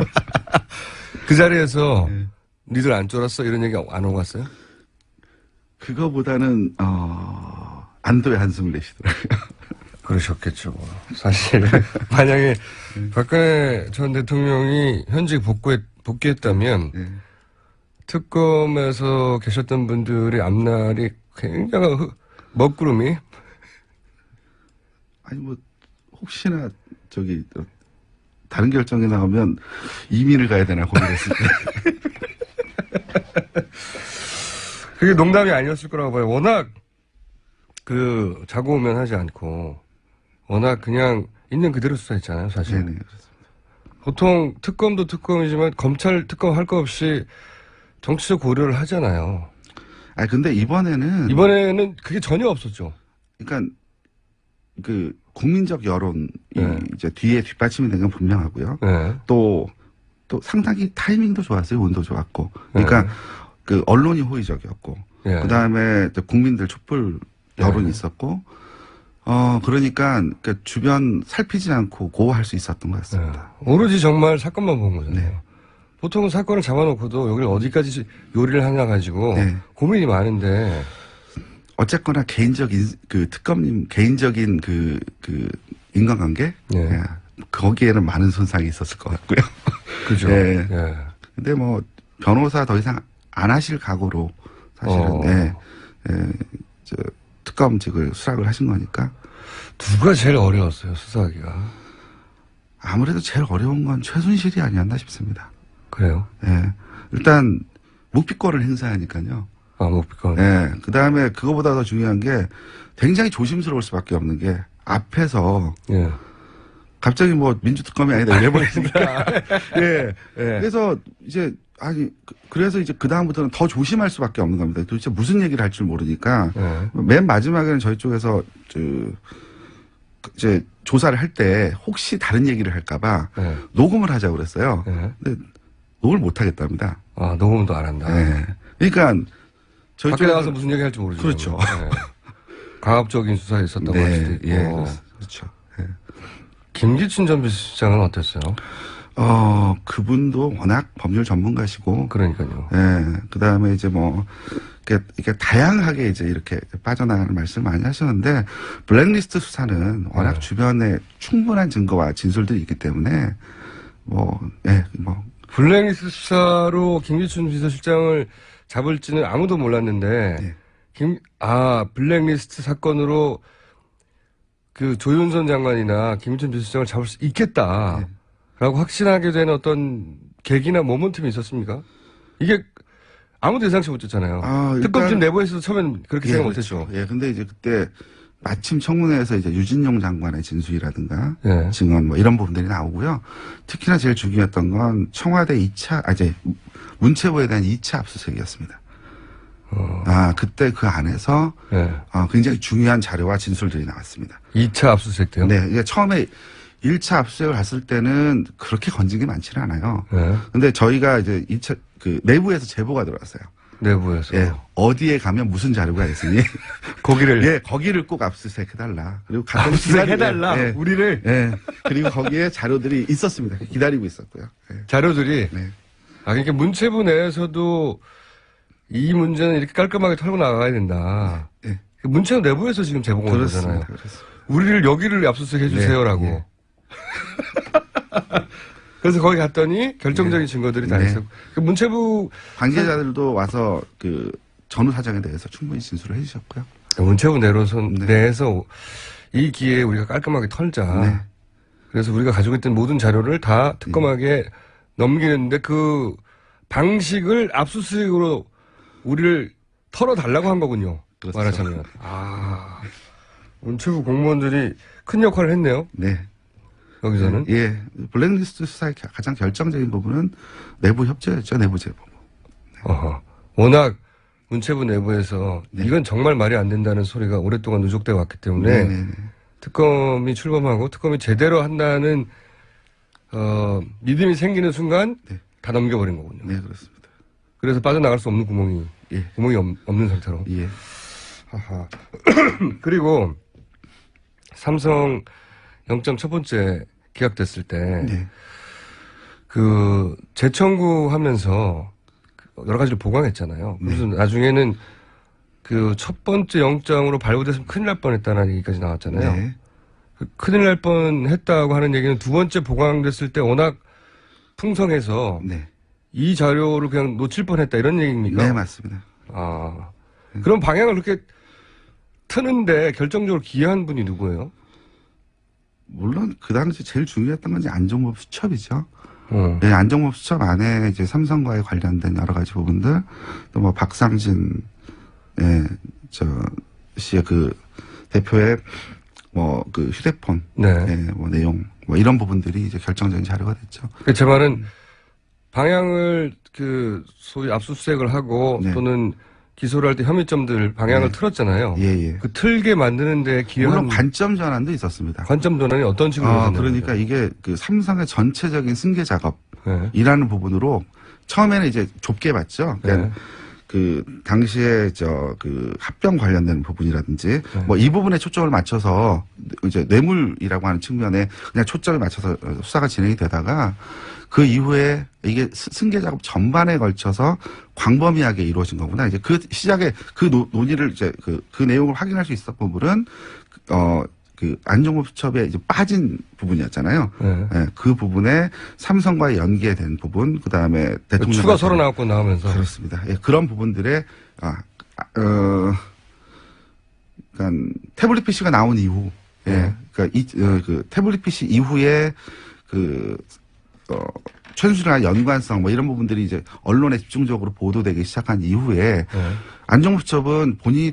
그 자리에서 네. 니들 안 쫄았어 이런 얘기 안 오고 갔어요? 그거보다는 안도의 한숨을 내시더라고요. 그러셨겠죠. 사실 만약에 박근혜 전 대통령이 현직 복귀했다면 네. 특검에서 계셨던 분들의 앞날이 굉장히 먹구름이 아니 뭐 혹시나 다른 결정이 나오면 이민을 가야 되나 고민했을 때. 그게 농담이 아니었을 거라고 봐요. 워낙 그 자고 오면 하지 않고 워낙 그냥 있는 그대로 수사했잖아요, 사실. 네네 그렇습니다. 보통 특검도 특검이지만 검찰 특검 할 거 없이 정치적 고려를 하잖아요. 근데 이번에는 그게 전혀 없었죠. 그러니까 그 국민적 여론이 네. 이제 뒤에 뒷받침이 된 건 분명하고요. 네. 또 상당히 타이밍도 좋았어요. 운도 좋았고. 그러니까 그 언론이 호의적이었고. 네. 그다음에 국민들 촛불 여론이 네. 있었고. 그러니까 그 주변 살피지 않고 고할 수 있었던 것 같습니다. 오로지 정말 사건만 본 거잖아요. 네. 보통은 사건을 잡아놓고도 여기를 어디까지 요리를 하냐 가지고 네. 고민이 많은데 어쨌거나 특검님 개인적인 그 인간관계 네. 예, 거기에는 많은 손상이 있었을 것 같고요. 그죠. 예. 예. 근데 뭐 변호사 더 이상 안 하실 각오로 사실은 특검직을 수락을 하신 거니까 누가 제일 어려웠어요, 수사하기가? 아무래도 제일 어려운 건 최순실이 아니었나 싶습니다. 그래요? 예. 일단 묵비권을 행사하니까요. 목비권. 예. 그다음에 그거보다 더 중요한 게 굉장히 조심스러울 수밖에 없는 게 앞에서 예. 갑자기 뭐 민주특검이 아니다 이래버리니까. 예. 예. 그래서 이제 그래서 이제 그 다음부터는 더 조심할 수밖에 없는 겁니다. 도대체 무슨 얘기를 할 줄 모르니까 예. 맨 마지막에는 저희 쪽에서 이제 조사를 할 때 혹시 다른 얘기를 할까봐 예. 녹음을 하자고 그랬어요. 예. 근데 녹음을 못 하겠답니다. 녹음도 안 한다. 예. 그러니까 저희 밖에 쪽에서 나가서 무슨 얘기 할지 모르죠. 그렇죠. 예. 강압적인 수사에 있었다고 할 수도 있고. 예, 그렇죠. 예. 김기춘 전 비서실장은 어땠어요? 그분도 워낙 법률 전문가시고, 그러니까요. 예, 그 다음에 이제 뭐, 이렇게 다양하게 이제 이렇게 빠져나가는 말씀 많이 하셨는데, 블랙리스트 수사는 워낙 네. 주변에 충분한 증거와 진술들이 있기 때문에, 블랙리스트 수사로 김기춘 비서실장을 잡을지는 아무도 몰랐는데, 네. 블랙리스트 사건으로 그 조윤선 장관이나 김기춘 비서실장을 잡을 수 있겠다. 라고 확신하게 된 어떤 계기나 모멘텀이 있었습니까? 이게 아무도 예상치 못했잖아요. 특검팀 내부에서도 처음엔 그렇게 생각 못했죠. 그렇죠. 예, 근데 이제 그때 마침 청문회에서 이제 유진용 장관의 진술이라든가 예. 증언 뭐 이런 부분들이 나오고요. 특히나 제일 중요했던 건 청와대 이제 문체부에 대한 2차 압수수색이었습니다. 그때 그 안에서 예. 굉장히 중요한 자료와 진술들이 나왔습니다. 2차 압수수색 때요? 네, 이게 처음에 1차 압수수색을 갔을 때는 그렇게 건진 게 많지는 않아요. 네. 근데 저희가 이제 2차 내부에서 제보가 들어왔어요. 내부에서. 예, 어디에 가면 무슨 자료가 있으니 거기를. 거기를 꼭 압수수색 해달라. 그리고 압수수색 해달라. 예, 우리를. 예. 그리고 거기에 자료들이 있었습니다. 기다리고 있었고요. 예. 자료들이. 네. 그러니까 문체부 내에서도 이 문제는 이렇게 깔끔하게 털고 나가야 된다. 네. 문체부 내부에서 지금 제보가 온 거잖아요. 그렇습니다. 우리를 여기를 압수수색 해주세요라고. 네. 그래서 거기 갔더니 결정적인 증거들이 다 네. 있었고. 그 문체부 관계자들도 와서 그 전후 사정에 대해서 충분히 진술을 해주셨고요. 문체부 네. 내에서 이 기회에 우리가 깔끔하게 털자. 네. 그래서 우리가 가지고 있던 모든 자료를 다 특검에게 넘기는데 그 방식을 압수수색으로 우리를 털어달라고 한 거군요. 그렇죠. 말하자면. 문체부 공무원들이 큰 역할을 했네요. 네. 여기서는. 예. 블랙리스트 수사의 가장 결정적인 부분은 내부 협조였죠. 내부 제보. 어허. 워낙 문체부 내부에서 네. 이건 정말 말이 안 된다는 소리가 오랫동안 누적되어 왔기 때문에 네네네. 특검이 출범하고 특검이 제대로 한다는 믿음이 생기는 순간 네. 다 넘겨버린 거군요. 네, 그렇습니다. 그래서 빠져나갈 수 없는 구멍이 예. 없는 상태로. 예. 하하. 그리고 삼성 영장 첫 번째 기각됐을 때 네. 그 재청구하면서 여러 가지를 보강했잖아요. 그래서 나중에는 그 첫 번째 영장으로 발부됐으면 큰일 날 뻔했다는 얘기까지 나왔잖아요. 네. 그 큰일 날 뻔했다고 하는 얘기는 두 번째 보강됐을 때 워낙 풍성해서 네. 이 자료를 그냥 놓칠 뻔했다 이런 얘기입니까? 네, 맞습니다. 그럼 방향을 그렇게 트는데 결정적으로 기여한 분이 누구예요? 물론 그 당시 제일 중요했던 건 이제 안종범 수첩이죠. 어. 네, 안종범 수첩 안에 이제 삼성과에 관련된 여러 가지 부분들, 또 뭐 박상진, 씨의 그 대표의 뭐 그 휴대폰, 네. 뭐 내용, 뭐 이런 부분들이 이제 결정적인 자료가 됐죠. 제 말은 방향을 그 소위 압수수색을 하고 네. 또는 기소를 할 때 혐의점들 방향을 네. 틀었잖아요. 예, 예. 그 틀게 만드는데 기여한 물론 관점 전환도 있었습니다. 관점 전환이 어떤 식으로 있었나요? 그러니까 이게 그 삼성의 전체적인 승계 작업이라는 네. 부분으로 처음에는 이제 좁게 봤죠. 그러니까 네. 그 당시에 그 합병 관련된 부분이라든지 네. 뭐 이 부분에 초점을 맞춰서 이제 뇌물이라고 하는 측면에 그냥 초점을 맞춰서 수사가 진행이 되다가 그 이후에 이게 승계 작업 전반에 걸쳐서 광범위하게 이루어진 거구나. 이제 그 시작에 그 논의를 이제 그 내용을 확인할 수 있었던 부분은 그 안종범 수첩에 이제 빠진 부분이었잖아요. 네. 예, 그 부분에 삼성과의 연계된 부분, 그 다음에 대통령 추가 서로 나왔고 나오면서 그렇습니다. 예, 그런 부분들에 그러니까 태블릿 PC가 나온 이후, 그러니까 그 태블릿 PC 이후에 최순실과 연관성 뭐 이런 부분들이 이제 언론에 집중적으로 보도되기 시작한 이후에 안종범 수첩은 본인이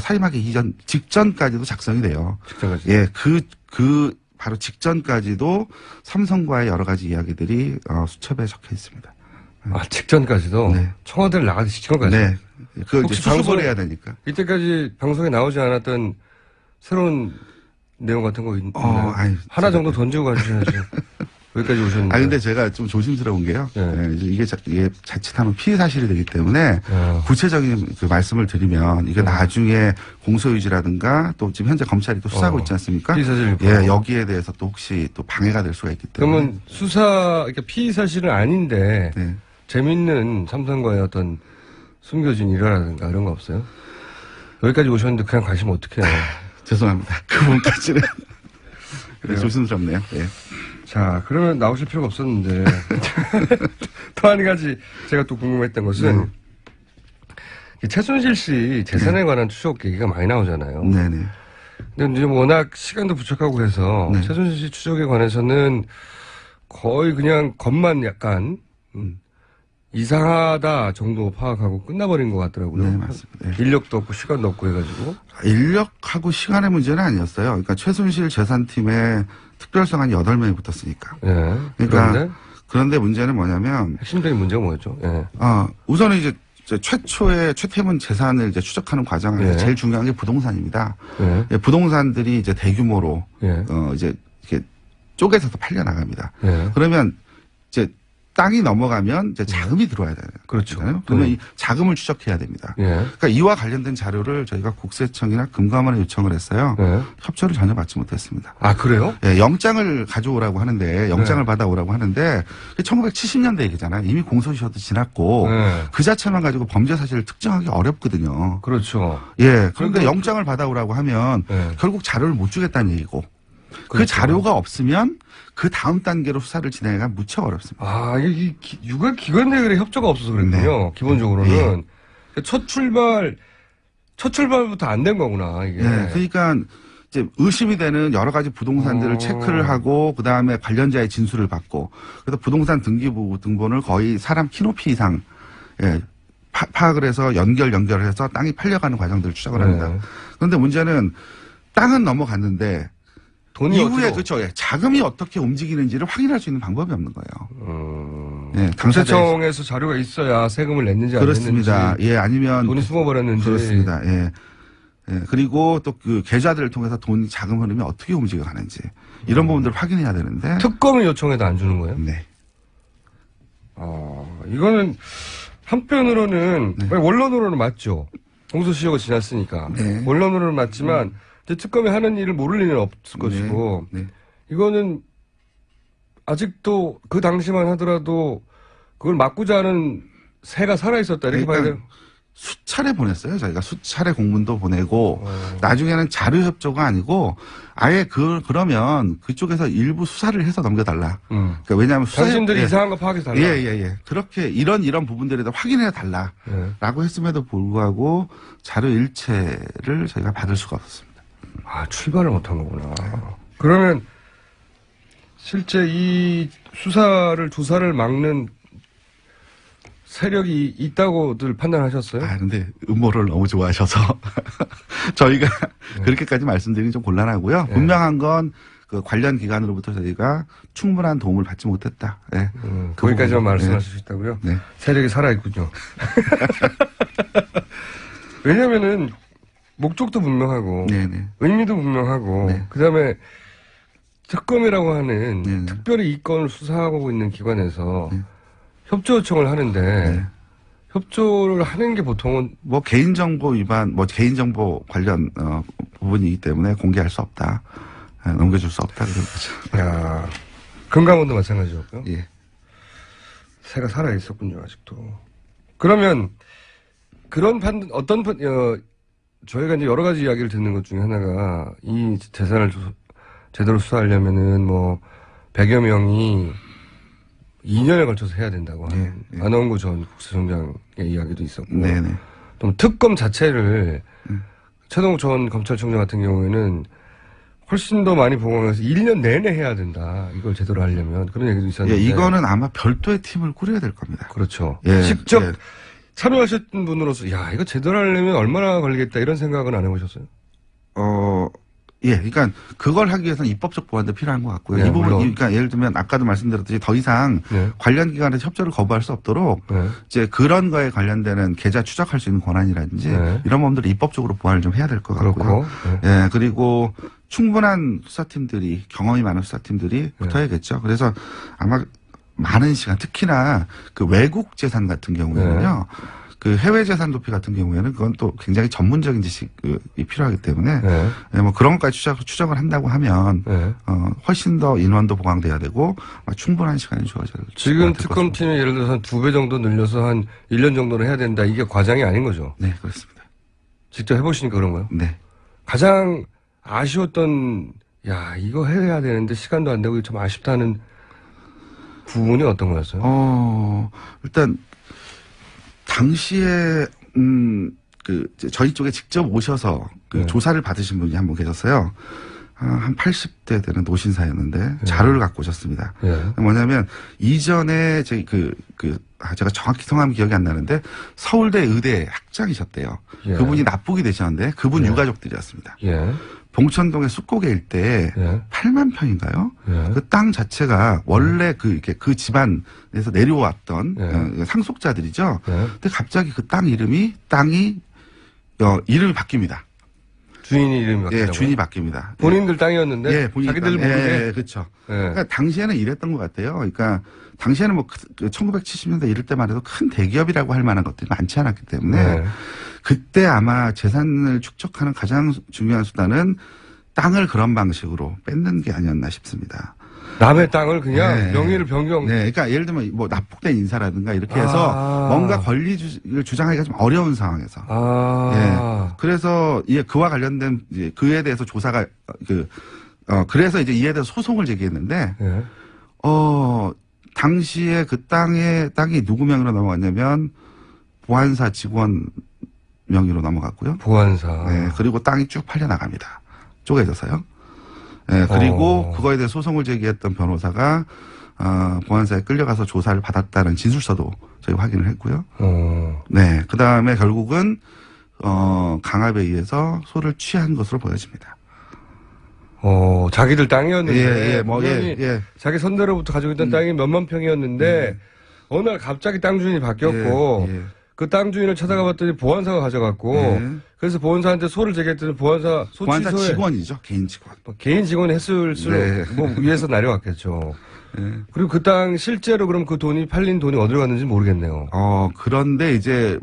사임하기 직전까지도 작성이 돼요. 직전까지. 예, 그 바로 직전까지도 삼성과의 여러 가지 이야기들이 수첩에 적혀 있습니다. 직전까지도 네. 청와대를 나가기 직전까지. 네, 그 이제 혹시 수습을 방송에- 해야 되니까. 이때까지 방송에 나오지 않았던 새로운 내용 같은 거 있나요? 아니, 하나 제가- 정도 던지고 가주셔야지. 여기까지 오셨는데. 근데 제가 좀 조심스러운 게요. 네. 예, 이게 자칫하면 피해 사실이 되기 때문에 구체적인 그 말씀을 드리면 이게 나중에 공소유지라든가 또 지금 현재 검찰이 또 수사하고 있지 않습니까? 피의 사실. 예, 여기에 대해서 또 혹시 또 방해가 될 수가 있기 때문에. 그러면 그러니까 피의 사실은 아닌데 네. 재밌는 삼성과의 어떤 숨겨진 일화라든가 이런 거 없어요? 여기까지 오셨는데 그냥 가시면 어떡해요. 죄송합니다. 그 부분까지는 그래요? 조심스럽네요. 예. 자, 그러면 나오실 필요가 없었는데. 또 한 가지 제가 또 궁금했던 것은 이 최순실 씨 재산에 관한 추적 얘기가 많이 나오잖아요. 네네. 근데 이제 워낙 시간도 부족하고 해서 네. 최순실 씨 추적에 관해서는 거의 그냥 겉만 약간 이상하다 정도 파악하고 끝나버린 것 같더라고요. 네, 맞습니다. 예. 인력도 없고 시간도 없고 해가지고. 인력하고 시간의 문제는 아니었어요. 그러니까 최순실 재산팀에 특별성 한 8명이 붙었으니까. 예. 그러니까 그런데 문제는 뭐냐면 핵심적인 문제가 뭐였죠? 예. 우선은 이제 최초의 최태문 재산을 이제 추적하는 과정에서 예. 제일 중요한 게 부동산입니다. 예. 예, 부동산들이 이제 대규모로 예. 이제 이렇게 쪼개서도 팔려 나갑니다. 예. 그러면 이제 땅이 넘어가면 이제 자금이 들어와야 되잖아요. 그렇죠. 그러면 이 자금을 추적해야 됩니다. 예. 그러니까 이와 관련된 자료를 저희가 국세청이나 금감원에 요청을 했어요. 예. 협조를 전혀 받지 못했습니다. 아, 그래요? 예, 영장을 가져오라고 하는데 영장을 네. 받아오라고 하는데 1970년대 얘기잖아요. 이미 공소시효도 지났고 네. 그 자체만 가지고 범죄 사실을 특정하기 어렵거든요. 그렇죠. 예, 그런데 그러니까 영장을 받아오라고 하면 네. 결국 자료를 못 주겠다는 얘기고 그 그렇죠. 자료가 없으면 그 다음 단계로 수사를 진행하기가 무척 어렵습니다. 아, 이게 육아 기관들의 협조가 없어서 그랬군요. 네. 기본적으로는. 첫 출발부터 안 된 거구나, 이게. 예, 그러니까 이제 의심이 되는 여러 가지 부동산들을 오. 체크를 하고 그다음에 관련자의 진술을 받고 그래서 부동산 등기부 등본을 거의 사람 키높이 이상 예, 파악을 해서 연결을 해서 땅이 팔려가는 과정들을 추적을 합니다. 네. 그런데 문제는 땅은 넘어갔는데 돈이 이후에 어디로? 그렇죠. 예, 자금이 어떻게 움직이는지를 확인할 수 있는 방법이 없는 거예요. 예, 경찰청에서 자료가 있어야 세금을 냈는지 안 그렇습니다. 냈는지 예, 아니면 돈이 숨어버렸는지 그렇습니다. 예. 예, 그리고 또 그 계좌들을 통해서 돈 자금 흐름이 어떻게 움직여 가는지 이런 부분들을 확인해야 되는데. 특검을 요청해도 안 주는 거예요? 네. 이거는 한편으로는 네. 원론으로는 맞죠. 공소시효가 지났으니까 네. 원론으로는 맞지만 이제 특검이 하는 일을 모를 리는 없을 것이고 네. 이거는 아직도 그 당시만 하더라도 그걸 막고자 하는 새가 살아 있었다 이렇게 봐야 돼요. 수차례 보냈어요. 저희가 수차례 공문도 보내고 나중에는 자료 협조가 아니고 아예 그러면 그쪽에서 일부 수사를 해서 넘겨달라. 그러니까 왜냐하면 당신들이 예. 이상한 거 파악해서 달라. 예. 그렇게 이런 부분들에 대해 확인해 달라라고 했음에도 불구하고 자료 일체를 저희가 받을 수가 없었습니다. 출발을 못한 거구나. 그러면 실제 이 조사를 막는 세력이 있다고들 판단하셨어요? 근데 음모를 너무 좋아하셔서 저희가 그렇게까지 말씀드리기 좀 곤란하고요. 분명한 건 그 관련 기관으로부터 저희가 충분한 도움을 받지 못했다. 네. 거기까지만 부분, 말씀하실 수 있다고요? 네. 세력이 살아있군요. 왜냐면은 목적도 분명하고 네네. 의미도 분명하고 네. 그다음에 특검이라고 하는 네네. 특별히 이 건을 수사하고 있는 기관에서 네. 협조 요청을 하는데 네. 협조를 하는 게 보통은 뭐 개인정보 위반, 뭐 개인정보 관련 부분이기 때문에 공개할 수 없다. 넘겨줄 수 없다 그런 거죠. 야 금강원도 마찬가지였고요. 예. 새가 살아 있었군요 아직도. 그러면 그런 저희가 이제 여러 가지 이야기를 듣는 것 중에 하나가 이 재산을 제대로 수사하려면은 뭐 100여 명이 2년에 걸쳐서 해야 된다고 하는 안원구 전 국세청장의 이야기도 있었고 네네. 또 특검 자체를 최동욱 전 검찰총장 같은 경우에는 훨씬 더 많이 보강해서 1년 내내 해야 된다. 이걸 제대로 하려면 그런 얘기도 있었는데 이거는 아마 별도의 팀을 꾸려야 될 겁니다. 그렇죠. 예, 직접 예. 참여하셨던 분으로서 이거 제대로 하려면 얼마나 걸리겠다 이런 생각은 안 해보셨어요? 그러니까 그걸 하기 위해서는 입법적 보완도 필요한 것 같고요. 네, 이 부분, 물론. 그러니까 예를 들면 아까도 말씀드렸듯이 더 이상 네. 관련 기관에서 협조를 거부할 수 없도록 네. 이제 그런 거에 관련되는 계좌 추적할 수 있는 권한이라든지 네. 이런 부분들을 입법적으로 보완을 좀 해야 될 것 같고요. 그렇고 예, 그리고 충분한 수사팀들이 경험이 많은 수사팀들이 붙어야겠죠. 그래서 아마 많은 시간, 특히나 그 외국 재산 같은 경우에는요. 그 해외 재산 도피 같은 경우에는 그건 또 굉장히 전문적인 지식이 필요하기 때문에 예, 뭐 그런 것까지 추적을 한다고 하면 훨씬 더 인원도 보강돼야 되고 충분한 시간이 주어져야 될 지금 것 특검팀이 예를 들어서 한 2배 정도 늘려서 한 1년 정도는 해야 된다. 이게 과장이 아닌 거죠. 네, 그렇습니다. 직접 해보시니까 그런 거요? 네. 가장 아쉬웠던 이거 해야 되는데 시간도 안 되고 참 아쉽다는 부분이 어떤 거였어요? 일단 당시에 저희 쪽에 직접 오셔서 조사를 받으신 분이 한 분 계셨어요. 한 80대 되는 노신사였는데 자료를 갖고 오셨습니다. 뭐냐면 이전에 제가 정확히 성함 기억이 안 나는데 서울대 의대 학장이셨대요. 그분이 납북이 되셨는데 그분 유가족들이었습니다. 봉천동의 숫고개 일대에 8만 평인가요? 그 땅 자체가 원래 그 집안에서 내려왔던 상속자들이죠. 근데 갑자기 그 이름이 바뀝니다. 주인이 이름이 바뀌라고요? 주인이 바뀝니다. 본인들 땅이었는데 자기들 모르게. 그렇죠. 그러니까 당시에는 이랬던 것 같아요. 그러니까 당시에는 1970년대 이럴 때만 해도 큰 대기업이라고 할 만한 것들이 많지 않았기 때문에 그때 아마 재산을 축적하는 가장 중요한 수단은 땅을 그런 방식으로 뺏는 게 아니었나 싶습니다. 남의 땅을 그냥 명의를 변경. 네, 그러니까 예를 들면 뭐 납북된 인사라든가 이렇게 해서 뭔가 권리를 주장하기가 좀 어려운 상황에서. 그래서 그와 관련된 그에 대해서 조사가 그래서 이제 이에 대해서 소송을 제기했는데 당시에 그 땅이 누구 명의로 넘어갔냐면 보안사 직원 명의로 넘어갔고요. 보안사. 네, 그리고 땅이 쭉 팔려 나갑니다. 쪼개져서요. 예, 그리고 그거에 대해 소송을 제기했던 변호사가 보안사에 끌려가서 조사를 받았다는 진술서도 저희 확인을 했고요. 네, 그 다음에 결국은 강압에 의해서 소를 취한 것으로 보여집니다. 자기들 땅이었는데 예. 자기 선대로부터 가지고 있던 땅이 몇만 평이었는데 어느 날 갑자기 땅 주인이 바뀌었고 예. 그 땅 주인을 찾아가 봤더니 보안사가 가져갔고 예. 그래서 보안사한테 소를 제기했더니 보안사 보안사 직원이죠, 개인 직원. 개인 직원이 했을수록 네. 뭐 위에서 내려왔겠죠. 예. 그리고 그 땅 실제로 그럼 그 돈이 팔린 돈이 어디로 갔는지 모르겠네요. 그런데 이제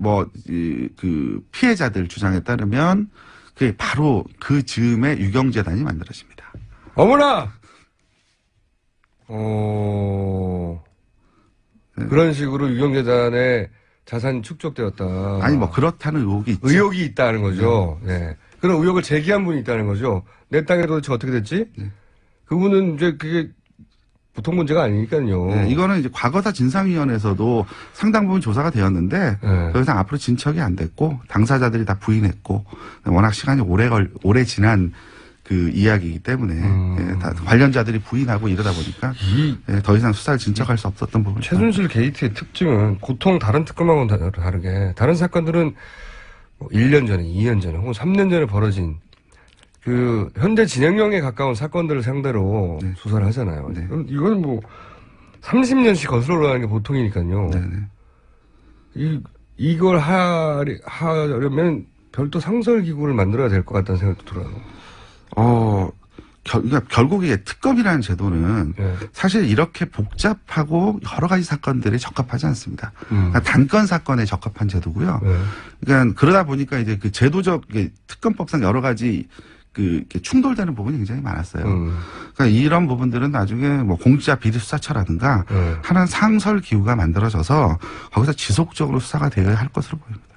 그 피해자들 주장에 따르면 그게 바로 그 즈음에 유경재단이 만들어집니다. 어머나! 그런 식으로 유경재단의 자산이 축적되었다. 아니 뭐 그렇다는 의혹이 있죠. 의혹이 있다는 거죠. 네. 그런 의혹을 제기한 분이 있다는 거죠. 내 땅에 도대체 어떻게 됐지? 네. 그분은 이제 그게 보통 문제가 아니니까요. 네, 이거는 이제 과거사 진상위원회에서도 상당 부분 조사가 되었는데 네. 더 이상 앞으로 진척이 안 됐고 당사자들이 다 부인했고 워낙 시간이 오래 지난 그 이야기이기 때문에 예, 다 관련자들이 부인하고 이러다 보니까 예, 더 이상 수사를 진척할 수 없었던 부분이죠. 최순실 게이트의 특징은 보통 다른 특검하고는 다르게 다른 사건들은 뭐 1년 전에, 2년 전에 혹은 3년 전에 벌어진 그 현재 진행형에 가까운 사건들을 상대로 네. 수사를 하잖아요. 네. 그럼 이건 뭐 30년씩 거슬러 올라가는 게 보통이니까요. 네네. 이걸 하려면 별도 상설 기구를 만들어야 될 것 같다는 생각도 들어요. 그러니까 결국 이게 특검이라는 제도는 네. 사실 이렇게 복잡하고 여러 가지 사건들에 적합하지 않습니다. 그러니까 단건 사건에 적합한 제도고요. 네. 그러니까 그러다 보니까 이제 그 제도적 특검법상 여러 가지 이렇게 충돌되는 부분이 굉장히 많았어요. 그러니까 이런 부분들은 나중에 뭐 공직자 비리 수사처라든가 하나는 상설 기구가 만들어져서 거기서 지속적으로 수사가 되어야 할 것으로 보입니다.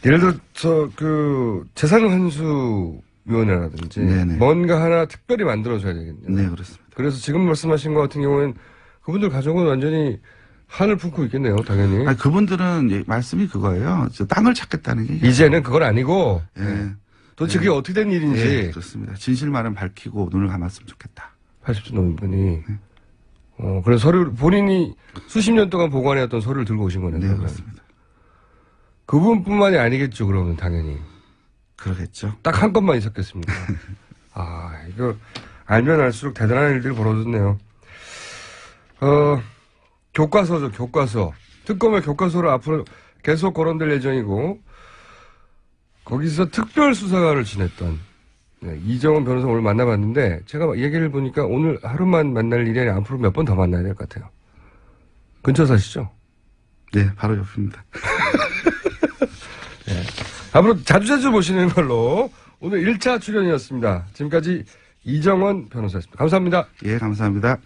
예를 들어서 그 재산 환수 위원회라든지 네네. 뭔가 하나 특별히 만들어줘야 되겠네요. 네, 그렇습니다. 그래서 지금 말씀하신 것 같은 경우에는 그분들 가족은 완전히 한을 품고 있겠네요, 당연히. 아니, 그분들은 말씀이 그거예요. 땅을 찾겠다는 게 이제는 그건 아니고 예. 도대체 그게 어떻게 된 일인지 예, 그렇습니다. 진실만은 밝히고 눈을 감았으면 좋겠다. 80세 넘은 분이 그래서 서류 본인이 수십 년 동안 보관해왔던 서류를 들고 오신 거네요. 네, 그러면. 그렇습니다. 그분뿐만이 아니겠죠, 그러면 당연히. 그러겠죠. 딱 한 건만 있었겠습니까? 이거 알면 알수록 대단한 일들이 벌어졌네요. 교과서죠, 교과서. 특검의 교과서를 앞으로 계속 거론될 예정이고, 거기서 특별수사관을 지냈던, 이정은 변호사 오늘 만나봤는데, 제가 얘기를 보니까 오늘 하루만 만날 일이 아니라 앞으로 몇 번 더 만나야 될 것 같아요. 근처 사시죠? 네, 바로 옆입니다. 앞으로 자주자주 모시는 걸로 오늘 1차 출연이었습니다. 지금까지 이정원 변호사였습니다. 감사합니다. 예, 감사합니다.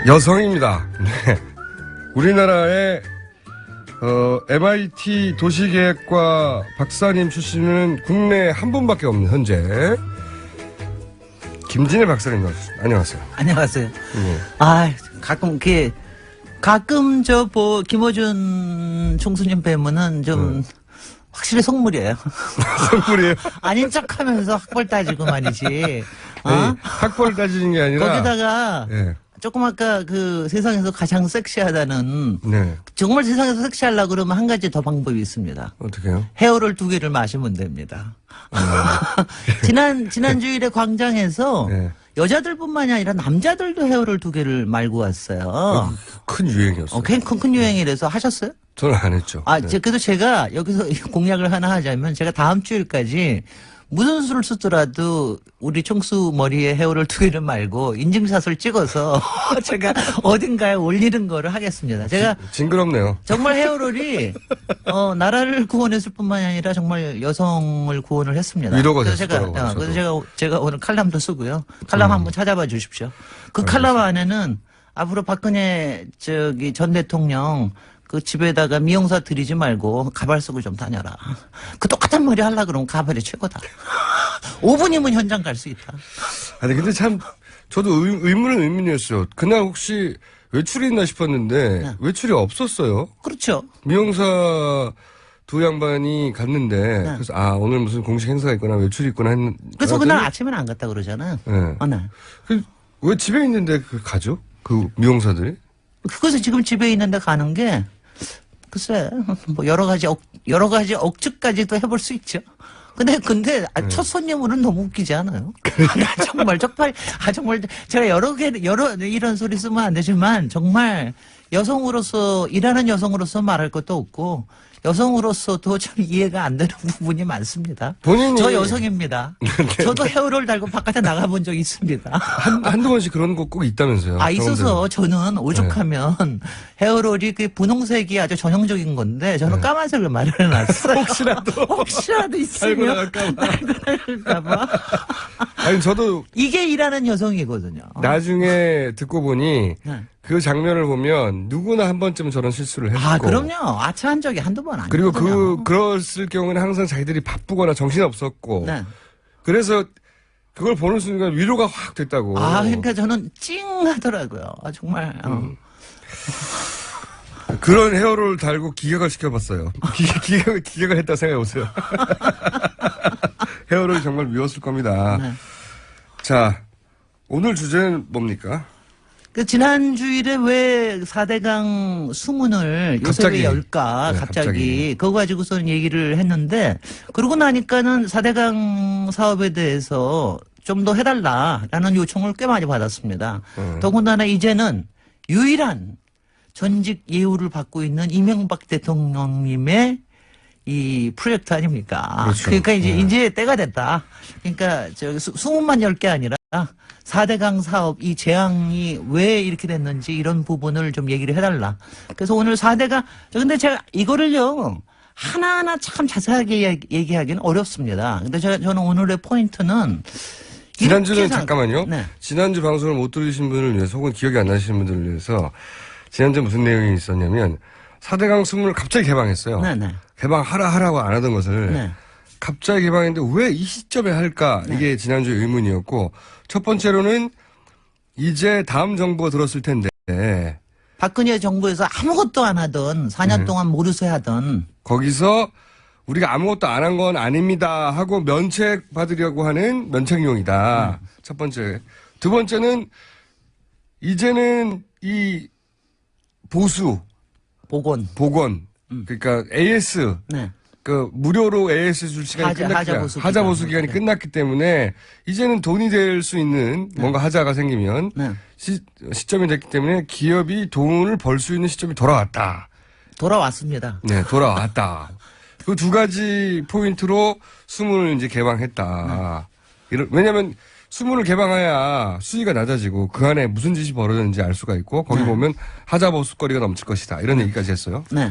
여성입니다. 네. 우리나라의 MIT 도시계획과 박사님 출신은 국내에 한 분밖에 없는 현재 김진애 박사님 나오셨습니다. 안녕하세요. 안녕하세요. 네. 가끔 김어준 총수님 뵈면은 좀 확실히 속물이에요. 선물이에요. 아닌 척 하면서 학벌 따지고 말이지. 아니, 학벌을 따지는 게 아니라. 거기다가 네. 조금 아까 그 세상에서 가장 섹시하다는 네. 정말 세상에서 섹시하려고 그러면 한 가지 더 방법이 있습니다. 어떻게 해요? 헤어롤 2개를 마시면 됩니다. 지난 주일에 광장에서 네. 여자들뿐만이 아니라 남자들도 헤어롤 2개를 말고 왔어요. 큰 유행이었어요. 큰 유행이라서 하셨어요? 저는 안 했죠. 네. 그래서 제가 여기서 공약을 하나 하자면 제가 다음 주일까지 무슨 수를 쓰더라도 우리 총수 머리에 헤어롤 2개를 말고 인증샷을 찍어서 제가 어딘가에 올리는 거를 하겠습니다. 제가 징그럽네요. 정말 헤어롤이 나라를 구원했을 뿐만이 아니라 정말 여성을 구원을 했습니다. 위로가 그래서 됐을 거라고 저도. 그래서 제가 오늘 칼럼도 쓰고요. 칼럼 한번 찾아봐 주십시오. 그 칼럼 안에는 앞으로 박근혜 전 대통령 그 집에다가 미용사 들이지 말고 가발 쓰고 좀 다녀라. 그 똑같은 머리 하려고 그러면 가발이 최고다. 5분이면 현장 갈 수 있다. 아니 근데 참 저도 의문은 의문이었어요. 그날 혹시 외출이 있나 싶었는데 네. 외출이 없었어요. 그렇죠. 미용사 두 양반이 갔는데 네. 그래서 오늘 무슨 공식 행사가 있거나 외출이 있거나 했는. 그래서 그날 아침에는 안 갔다 그러잖아요. 네. 네. 왜 집에 있는데 가죠? 그 미용사들이? 그래서 지금 집에 있는데 가는 게 글쎄 뭐 여러 가지 억측까지도 해볼 수 있죠. 근데 첫 손님으로는 너무 웃기지 않아요? 나 정말 정말 제가 여러 이런 소리 쓰면 안 되지만 정말 여성으로서 일하는 여성으로서 말할 것도 없고 여성으로서도 참 이해가 안 되는 부분이 많습니다. 본인이 저 여성입니다. 저도 헤어롤 달고 바깥에 나가본 적 있습니다. 한두 번씩 그런 거 꼭 있다면서요. 있어서 저는 오죽하면 헤어롤이 그 분홍색이 아주 전형적인 건데 저는 까만색을 마련해놨어요. 혹시라도 있으면 날까봐. 아니 저도 이게 일하는 여성이거든요. 나중에 듣고 보니 네. 그 장면을 보면 누구나 한 번쯤은 저런 실수를 했고. 그럼요. 아차한 적이 한두 번 아니에요. 그리고 그랬을 경우는 항상 자기들이 바쁘거나 정신 없었고. 네. 그래서 그걸 보는 순간 위로가 확 됐다고. 그러니까 저는 찡하더라고요. 정말. 그런 헤어롤 달고 기각을 시켜봤어요. 기각을 했다 생각해보세요. 헤어롤이 정말 미웠을 겁니다. 네. 자, 오늘 주제는 뭡니까? 지난 주일에 왜 4대강 수문을 요새 왜 열까? 네, 갑자기. 그거 가지고서는 얘기를 했는데, 그러고 나니까는 4대강 사업에 대해서 좀 더 해달라라는 요청을 꽤 많이 받았습니다. 더군다나 이제는 유일한 전직 예우를 받고 있는 이명박 대통령님의 이 프로젝트 아닙니까? 그렇죠. 그러니까 이제 때가 됐다. 그러니까 수문만 열 게 아니라 4대강 사업 이 재앙이 왜 이렇게 됐는지 이런 부분을 좀 얘기를 해달라. 그래서 오늘 4대강 근데 제가 이거를요 하나하나 참 자세하게 얘기하기는 어렵습니다. 근데 저는 오늘의 포인트는 지난주는 잠깐만요. 네. 지난주 방송을 못 들으신 분을 위해서 혹은 기억이 안 나시는 분들을 위해서 지난주 무슨 내용이 있었냐면 4대강 수문을 갑자기 개방했어요. 네네. 개방하라고 안 하던 것을 네. 갑자기 개방했는데 왜 이 시점에 할까? 이게 지난주의 의문이었고 첫 번째로는 이제 다음 정부가 들었을 텐데 박근혜 정부에서 아무것도 안 하던 4년 동안 모르쇠 하던 거기서 우리가 아무것도 안 한 건 아닙니다 하고 면책 받으려고 하는 면책용이다. 첫 번째. 두 번째는 이제는 이 보수 복원. 그러니까 AS 네. 그 무료로 AS 줄 시간이 하자 보수 기간이 네. 끝났기 때문에 이제는 돈이 될 수 있는 뭔가 하자가 생기면 네. 시점이 됐기 때문에 기업이 돈을 벌 수 있는 시점이 돌아왔다. 돌아왔습니다. 네, 돌아왔다. 그 두 가지 포인트로 수문을 이제 개방했다. 왜냐하면 수문을 개방해야 수위가 낮아지고 그 안에 무슨 짓이 벌어졌는지 알 수가 있고 거기 보면 하자 보수거리가 넘칠 것이다. 이런 얘기까지 했어요. 네.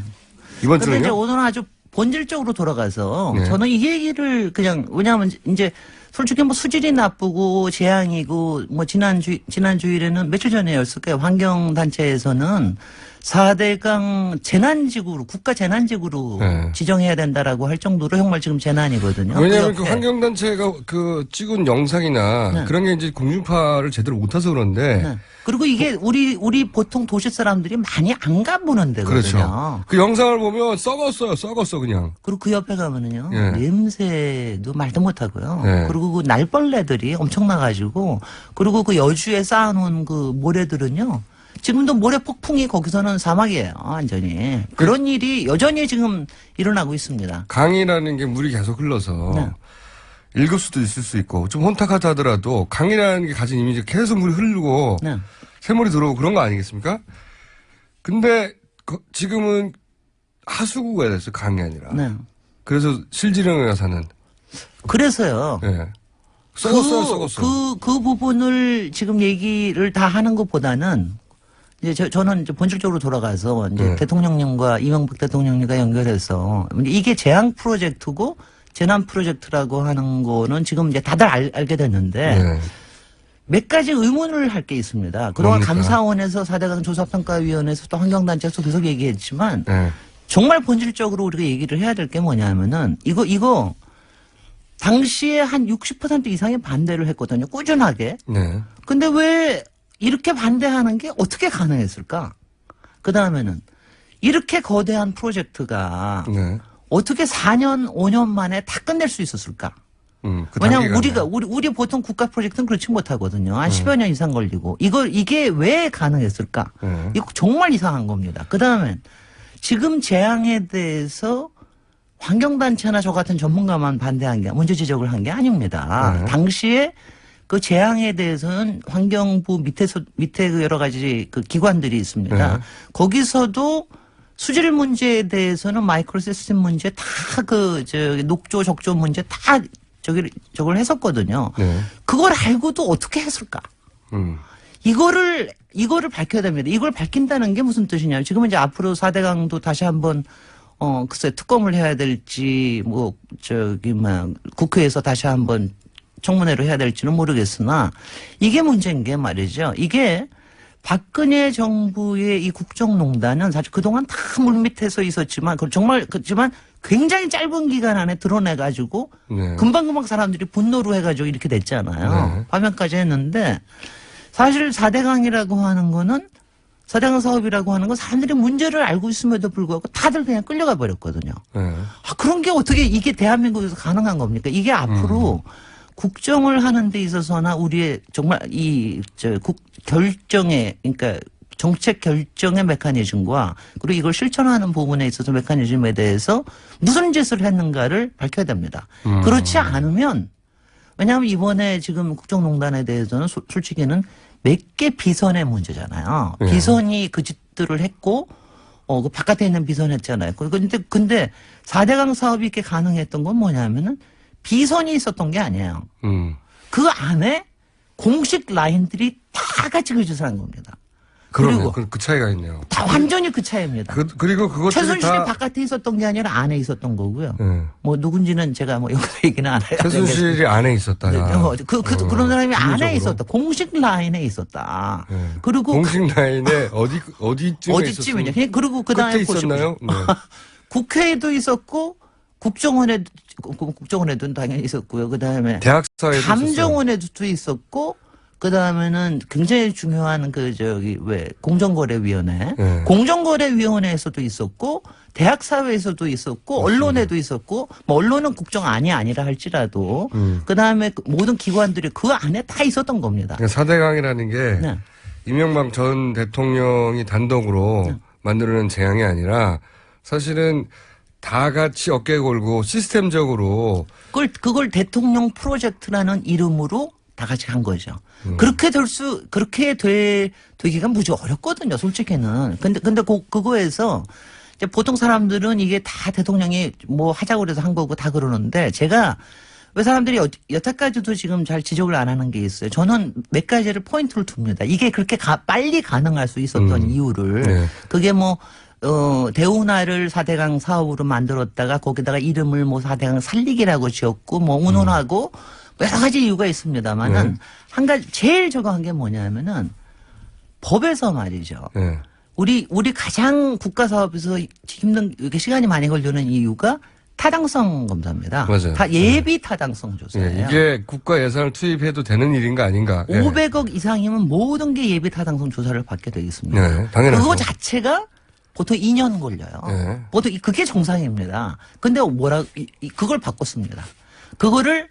이번 근데 이제 주는요? 오늘은 아주 본질적으로 돌아가서 네. 저는 이 얘기를 그냥 왜냐하면 이제 솔직히 뭐 수질이 나쁘고 재앙이고 뭐 지난 주일에는 며칠 전에였을 거예요. 환경단체에서는 4대강 재난지구로 국가 재난지구로 네. 지정해야 된다라고 할 정도로 정말 지금 재난이거든요. 왜냐하면 그 그 옆에. 환경단체가 그 찍은 영상이나 네. 그런 게 이제 공중파를 제대로 못해서 그런데 네. 그리고 이게 우리 보통 도시 사람들이 많이 안 가보는 데거든요. 그렇죠. 그 영상을 보면 썩었어 그냥. 그리고 그 옆에 가면은요 예. 냄새도 말도 못하고요. 네. 그리고 그 날벌레들이 엄청나가지고 그리고 그 여주에 쌓아놓은 그 모래들은요. 지금도 모래 폭풍이 거기서는 사막이에요. 완전히. 그런 일이 여전히 지금 일어나고 있습니다. 강이라는 게 물이 계속 흘러서 네. 읽을 수도 있을 수 있고 좀 혼탁하다 하더라도 강이라는 게 가진 이미지 계속 물이 흐르고 네. 새물이 들어오고 그런 거 아니겠습니까? 근데 지금은 하수구가 됐어요. 강이 아니라. 네. 그래서 실지령에 사는. 그래서요. 네. 썩었어. 그 부분을 지금 얘기를 다 하는 것보다는 이제 저는 이제 본질적으로 돌아가서 이제 네. 대통령님과 이명박 대통령님과 연결해서 이게 재앙 프로젝트고 재난 프로젝트라고 하는 거는 지금 이제 다들 알게 됐는데 네. 몇 가지 의문을 할 게 있습니다. 그동안 뭡니까? 감사원에서 4대강 조사평가위원회에서 또 환경단체에서 계속 얘기했지만 네. 정말 본질적으로 우리가 얘기를 해야 될 게 뭐냐면은 이거 당시에 한 60% 이상이 반대를 했거든요. 꾸준하게. 네. 근데 왜 이렇게 반대하는 게 어떻게 가능했을까? 그 다음에는 이렇게 거대한 프로젝트가 네. 어떻게 4년, 5년 만에 다 끝낼 수 있었을까? 그 왜냐하면 단기간에. 우리 보통 국가 프로젝트는 그렇지 못하거든요. 한 10여 년 이상 걸리고. 이게 왜 가능했을까? 이거 정말 이상한 겁니다. 그 다음에 지금 재앙에 대해서 환경단체나 저 같은 전문가만 반대한 게, 문제 지적을 한 게 아닙니다. 당시에 그 재앙에 대해서는 환경부 밑에 그 여러 가지 그 기관들이 있습니다. 거기서도 수질 문제에 대해서는 마이크로 시스템 문제 다 녹조, 적조 문제 다 저걸 했었거든요. 네. 그걸 알고도 어떻게 했을까? 이거를 밝혀야 됩니다. 이걸 밝힌다는 게 무슨 뜻이냐면 지금은 이제 앞으로 4대강도 다시 한번 글쎄 특검을 해야 될지 국회에서 다시 한번 청문회로 해야 될지는 모르겠으나 이게 문제인 게 말이죠. 이게 박근혜 정부의 이 국정농단은 사실 그동안 다 물밑에서 있었지만 그렇지만 굉장히 짧은 기간 안에 드러내가지고 네. 금방금방 사람들이 분노로 해가지고 이렇게 됐잖아요. 네. 파면까지 했는데 사실 4대강이라고 하는 거는 4대강 사업이라고 하는 건 사람들이 문제를 알고 있음에도 불구하고 다들 그냥 끌려가 버렸거든요. 네. 그런 게 어떻게 이게 대한민국에서 가능한 겁니까? 이게 앞으로 국정을 하는 데 있어서나 우리의 정말 결정에, 그러니까 정책 결정의 메커니즘과 그리고 이걸 실천하는 부분에 있어서 메커니즘에 대해서 무슨 짓을 했는가를 밝혀야 됩니다. 그렇지 않으면 왜냐하면 이번에 지금 국정농단에 대해서는 솔직히는 몇 개 비선의 문제잖아요. 네. 비선이 그 짓들을 했고 그 바깥에 있는 비선 했잖아요. 근데 4대강 사업이 이렇게 가능했던 건 뭐냐면은 비선이 있었던 게 아니에요. 그 안에 공식 라인들이 다 같이 그 짓을 한 겁니다. 그러네요. 그리고 그 차이가 있네요. 다 완전히 그 차이입니다. 그리고 그것들이 최순실이 다 바깥에 있었던 게 아니라 안에 있었던 거고요. 네. 뭐 누군지는 제가 뭐 여기서 얘기는 안 해요. 최순실이 안에 있었다. 그런 사람이 안에 비밀적으로. 있었다. 공식 라인에 있었다. 네. 그리고 공식 라인에 어디쯤에 어디쯤이냐. 있었어요? 그리고 그다음에 끝에 있었나요? 네. 국회에도 있었고 국정원에도 당연히 있었고요. 그다음에 대학사에도 있었어요. 감정원에도 있었고 그다음에는 굉장히 중요한 공정거래위원회, 네. 공정거래위원회에서도 있었고 대학사회에서도 있었고 언론에도 있었고 뭐 언론은 국정 안이 아니라 할지라도 그다음에 모든 기관들이 그 안에 다 있었던 겁니다. 4대강이라는 게 네. 이명박 전 대통령이 단독으로 만들어낸 재앙이 아니라 사실은 다 같이 어깨 걸고 시스템적으로 그걸 대통령 프로젝트라는 이름으로 다 같이 한 거죠. 그렇게 되기가 무지 어렵거든요, 솔직히는. 근데 그거에서 이제 보통 사람들은 이게 다 대통령이 뭐 하자고 그래서 한 거고 다 그러는데 제가 왜 사람들이 여태까지도 지금 잘 지적을 안 하는 게 있어요. 저는 몇 가지를 포인트를 둡니다. 이게 그렇게 빨리 가능할 수 있었던 이유를. 네. 그게 대운하를 4대강 사업으로 만들었다가 거기다가 이름을 4대강 살리기라고 지었고 운운하고 여러 가지 이유가 있습니다만은 한 가지 제일 저거 한 게 뭐냐면은 법에서 말이죠. 네. 우리 가장 국가 사업에서 이렇게 시간이 많이 걸리는 이유가 타당성 검사입니다. 맞아요. 예비 타당성 조사예요. 이게 국가 예산을 투입해도 되는 일인가 아닌가. 500억 이상이면 모든 게 예비 타당성 조사를 받게 되어 있습니다. 네, 당연하죠. 그거 자체가 보통 2년 걸려요. 네. 보통 그게 정상입니다. 근데 그걸 바꿨습니다. 그거를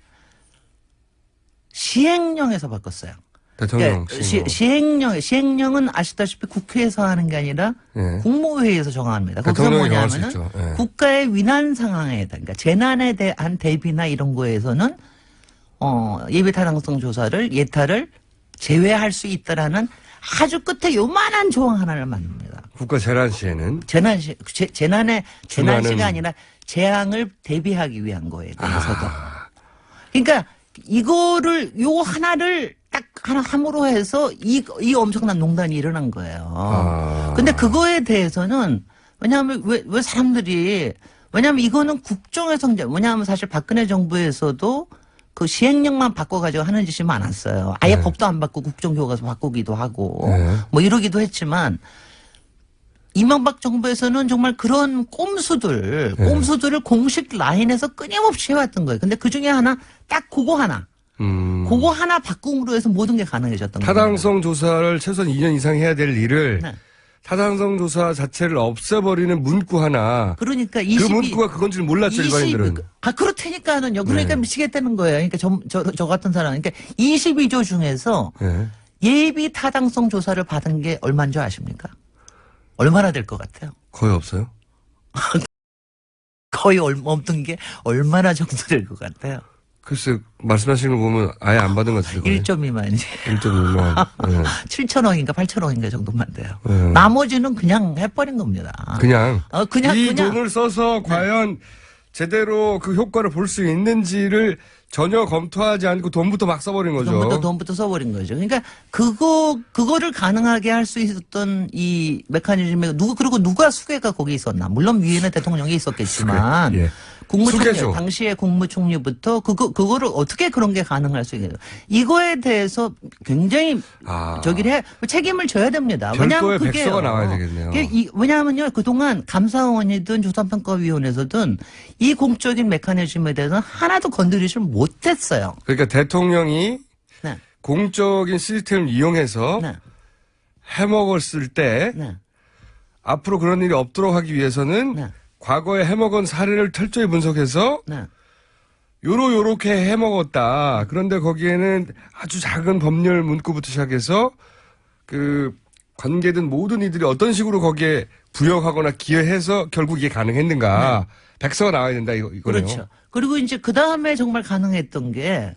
시행령에서 바꿨어요. 대통령 시행령은 아시다시피 국회에서 하는 게 아니라 네. 국무회의에서 정합니다. 거기서 대통령이 정할 수 뭐냐면은 있죠. 네. 국가의 위난 상황에 그러니까 재난에 대한 대비나 이런 거에서는 예비 타당성 조사를 예타를 제외할 수 있다라는 아주 끝에 요만한 조항 하나를 만듭니다. 국가 재난 시에는 재난시가 아니라 재앙을 대비하기 위한 거에 대해서도. 그러니까 이거를 요 하나를 딱 하나 함으로 해서 이 엄청난 농단이 일어난 거예요. 근데 그거에 대해서는 왜냐하면 왜 사람들이 왜냐하면 이거는 국정의 성재 왜냐하면 사실 박근혜 정부에서도 그 시행령만 바꿔가지고 하는 짓이 많았어요. 아예 법도 안 바꾸고 국정교과서 바꾸기도 하고 뭐 이러기도 했지만 이명박 정부에서는 정말 그런 꼼수들을 공식 라인에서 끊임없이 해왔던 거예요. 근데 그 중에 하나 딱 그거 하나 바꿈으로 해서 모든 게 가능해졌던 거예요. 타당성 조사를 최소한 2년 이상 해야 될 일을 네. 타당성 조사 자체를 없애버리는 문구 하나. 그러니까 그 22 문구가 그건 줄 몰랐죠, 일반인들은. 그렇다니까는요. 그러니까 네. 미치겠다는 거예요. 그러니까 저 같은 사람. 그러니까 22조 중에서 네. 예비 타당성 조사를 받은 게 얼마인 줄 아십니까? 얼마나 될 것 같아요? 거의 없어요. 거의 없던 게 얼마나 정도 될 것 같아요? 글쎄, 말씀하시는 거 보면 아예 안 받은 것 같은데. 1점 미만이지. 1.1만. 네. 7천억인가 8천억인가 정도만 돼요. 네. 나머지는 그냥 해버린 겁니다. 그냥. 그냥 이 그냥. 돈을 써서 과연 제대로 그 효과를 볼 수 있는지를 전혀 검토하지 않고 돈부터 막 써버린 거죠. 돈부터 써버린 거죠. 그러니까 그거를 가능하게 할 수 있었던 이 메커니즘에 그리고 누가 수괴가 거기 있었나? 물론 위에는 대통령이 있었겠지만. 수괴, 예. 국무총리, 수괴죠. 당시에 국무총리부터 그거를 어떻게 그런 게 가능할 수 있겠어요. 이거에 대해서 굉장히 책임을 져야 됩니다. 별도의 왜냐하면 그게요. 백서가 나와야 되겠네요. 왜냐하면요, 그동안 감사원이든 조사평가위원회에서든 이 공적인 메커니즘에 대해서는 하나도 건드리지 못했어요. 그러니까 대통령이 네. 공적인 시스템을 이용해서 네. 해먹었을 때 네. 앞으로 그런 일이 없도록 하기 위해서는 네. 과거에 해먹은 사례를 철저히 분석해서 네. 요렇게 해먹었다. 그런데 거기에는 아주 작은 법률 문구부터 시작해서 그 관계된 모든 이들이 어떤 식으로 거기에 부여하거나 기여해서 결국 이게 가능했는가. 백서가 나와야 된다 이거네요. 그렇죠. 그리고 이제 그 다음에 정말 가능했던 게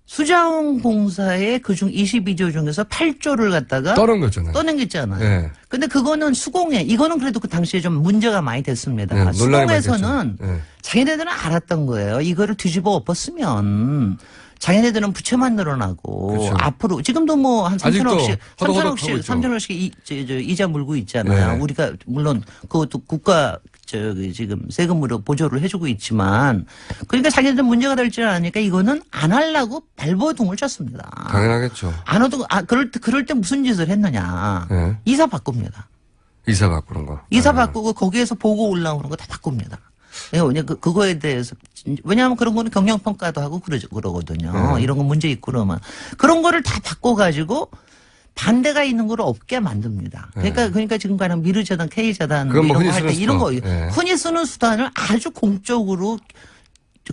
수자원 공사의 그중 22조 중에서 8조를 갖다가 떠는 거잖아요. 떠넘겼잖아요. 네. 근데 그거는 수공예. 이거는 그래도 그 당시에 좀 문제가 많이 됐습니다. 네, 논란이 많이 수공에서는 됐죠. 네. 자기네들은 알았던 거예요. 이거를 뒤집어 엎었으면 자기네들은 부채만 늘어나고 그렇죠. 앞으로 지금도 뭐 한 아직도 3천억씩 허덕허덕 하고 있죠. 3천억씩 이자 물고 있잖아요. 네. 우리가 물론 그것도 국가 지금 세금으로 보조를 해주고 있지만 그러니까 자기네들 문제가 될 줄 아니까 이거는 안 하려고 발버둥을 쳤습니다. 당연하겠죠. 안 해도 그럴 때 무슨 짓을 했느냐. 네. 이사 바꿉니다. 이사 바꾸는 거. 이사 네. 바꾸고 거기에서 보고 올라오는 거 다 바꿉니다. 왜냐면 그거에 대해서 왜냐하면 그런 거는 경영 평가도 하고 그러거든요. 네. 이런 거 문제 있고 그러면 그런 거를 다 바꿔가지고 반대가 있는 걸 없게 만듭니다. 그러니까 지금 가는 미르재단, K재단 그건 뭐 이런 거 흔히 할 때 쓰는 이런 거 수단. 네. 흔히 쓰는 수단을 아주 공적으로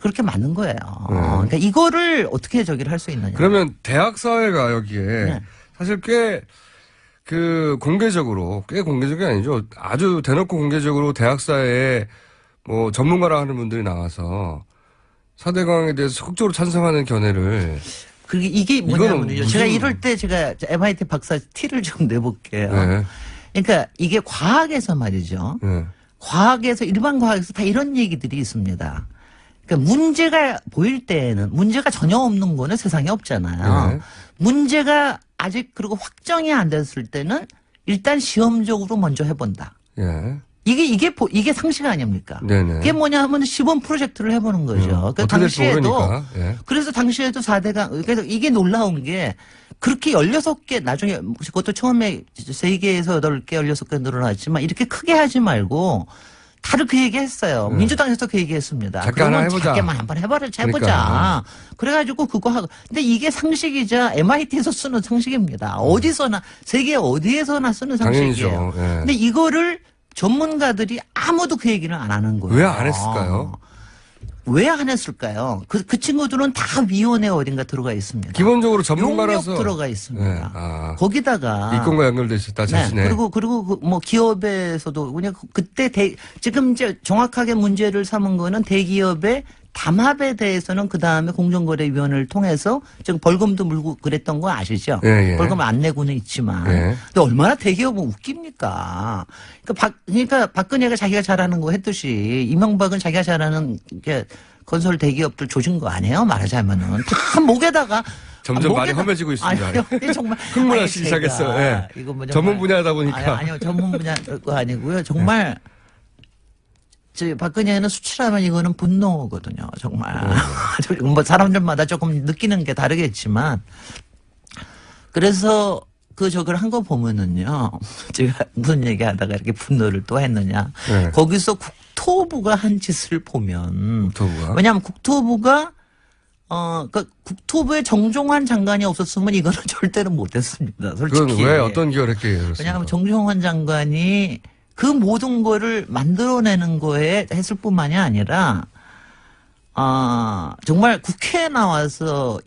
그렇게 만든 거예요. 그러니까 이거를 어떻게 저기를 할 수 있느냐. 그러면 대학 사회가 여기에 네. 사실 꽤 공개적으로 꽤 공개적이 아니죠. 아주 대놓고 공개적으로 대학 사회에 뭐 전문가라 하는 분들이 나와서 4대강에 대해서 적극적으로 찬성하는 견해를 그게 이게 이거는 뭐냐면요. 제가 무슨- 이럴 때 제가 MIT 박사 티를 좀 내볼게요. 네. 그러니까 이게 과학에서 말이죠. 네. 과학에서 일반 과학에서 다 이런 얘기들이 있습니다. 그러니까 문제가 보일 때에는 문제가 전혀 없는 거는 세상에 없잖아요. 네. 문제가 아직 그리고 확정이 안 됐을 때는 일단 시험적으로 먼저 해본다. 예. 이게 상식 아닙니까? 네네. 그게 뭐냐 하면 시범 프로젝트를 해보는 거죠. 그 어떻게 될지 당시에도 모르니까. 예. 그래서 당시에도 4대강 그래서 이게 놀라운 게 그렇게 16개 나중에 그것도 처음에 3개에서 8개 16개 늘어났지만 이렇게 크게 하지 말고 다들 그 얘기 했어요. 민주당에서도 그 얘기 했습니다. 작게 하나 그러면 해보자. 작게만 한번 해보자. 그러니까. 그래가지고 그거 하고. 근데 이게 상식이자 MIT에서 쓰는 상식입니다. 어디서나, 세계 어디에서나 쓰는 상식이에요. 당연히죠. 예. 근데 이거를 전문가들이 아무도 그 얘기를 안 하는 거예요. 왜 안 했을까요? 왜 안 했을까요? 그 친구들은 다 위원회 어딘가 들어가 있습니다. 기본적으로 전문가라서 용역 들어가 있습니다. 네. 아. 거기다가 이권과 연결돼 있었다 자신의. 그리고 뭐 기업에서도 그냥 그때 지금 이제 정확하게 문제를 삼은 거는 대기업의 담합에 대해서는 그 다음에 공정거래위원회를 통해서 지금 벌금도 물고 그랬던 거 아시죠? 예, 예. 벌금 안 내고는 있지만. 예. 근데 얼마나 대기업은 웃깁니까? 그러니까 박근혜가 자기가 잘하는 거 했듯이 이명박은 자기가 잘하는 게 건설 대기업들 조진 거 아니에요? 말하자면은 다 목에다가 점점 말이 험해지고 있습니다. 아니요, 정말 흥분하시기 시작했어요. 예. 이거 뭐 전문 분야다 보니까. 아니요, 전문 분야가 아니고요. 정말 박근혜는 수치라면 이거는 분노거든요. 정말. 뭐 사람들마다 조금 느끼는 게 다르겠지만 그래서 저걸 한 거 보면은요. 제가 무슨 얘기하다가 이렇게 분노를 또 했느냐. 네. 거기서 국토부가 한 짓을 보면 국토부가? 왜냐하면 국토부가 그 국토부에 정종환 장관이 없었으면 이거는 절대로 못했습니다. 솔직히. 그건 왜 어떤 기여를 했기에 그렇습니까? 왜냐하면 정종환 장관이 그 모든 거를 만들어내는 거에 했을 뿐만이 아니라, 정말 국회에 나와서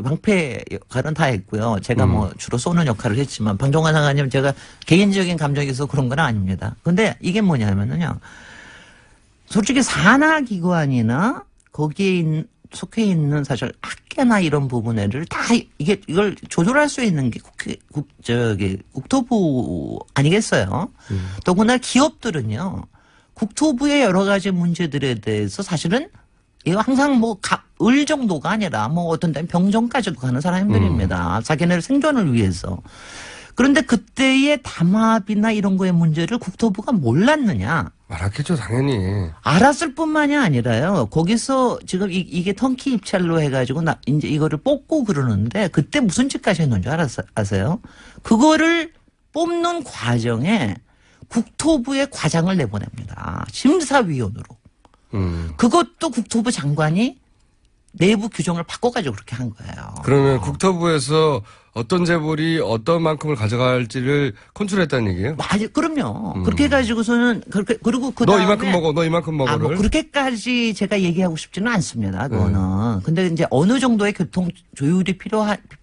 방패 역할은 다 했고요. 제가 뭐 주로 쏘는 역할을 했지만, 방종환 장관님 제가 개인적인 감정이 있어서 그런 건 아닙니다. 근데 이게 뭐냐면요. 솔직히 산하기관이나 거기에 속해 있는 사실 학계나 이런 부분을 다 이걸 조절할 수 있는 게 국토부 아니겠어요? 더구나 기업들은요. 국토부의 여러 가지 문제들에 대해서 사실은 이거 항상 을 정도가 아니라 어떤 때는 병정까지도 가는 사람들입니다. 자기네 생존을 위해서. 그런데 그때의 담합이나 이런 거의 문제를 국토부가 몰랐느냐? 알았겠죠, 당연히. 알았을 뿐만이 아니라요. 거기서 지금 이게 턴키 입찰로 해가지고 이제 이거를 뽑고 그러는데 그때 무슨 짓까지 했는지 아세요? 그거를 뽑는 과정에 국토부의 과장을 내보냅니다. 심사위원으로. 그것도 국토부 장관이 내부 규정을 바꿔가지고 그렇게 한 거예요. 그러면 국토부에서 어떤 재벌이 어떤 만큼을 가져갈지를 컨트롤했다는 얘기예요? 맞아요. 그럼요. 그렇게 해가지고서는 그리고 그 너 다음에 이만큼 먹어, 너 이만큼 먹어를. 그렇게까지 제가 얘기하고 싶지는 않습니다. 그거는. 근데 이제 어느 정도의 교통 조율이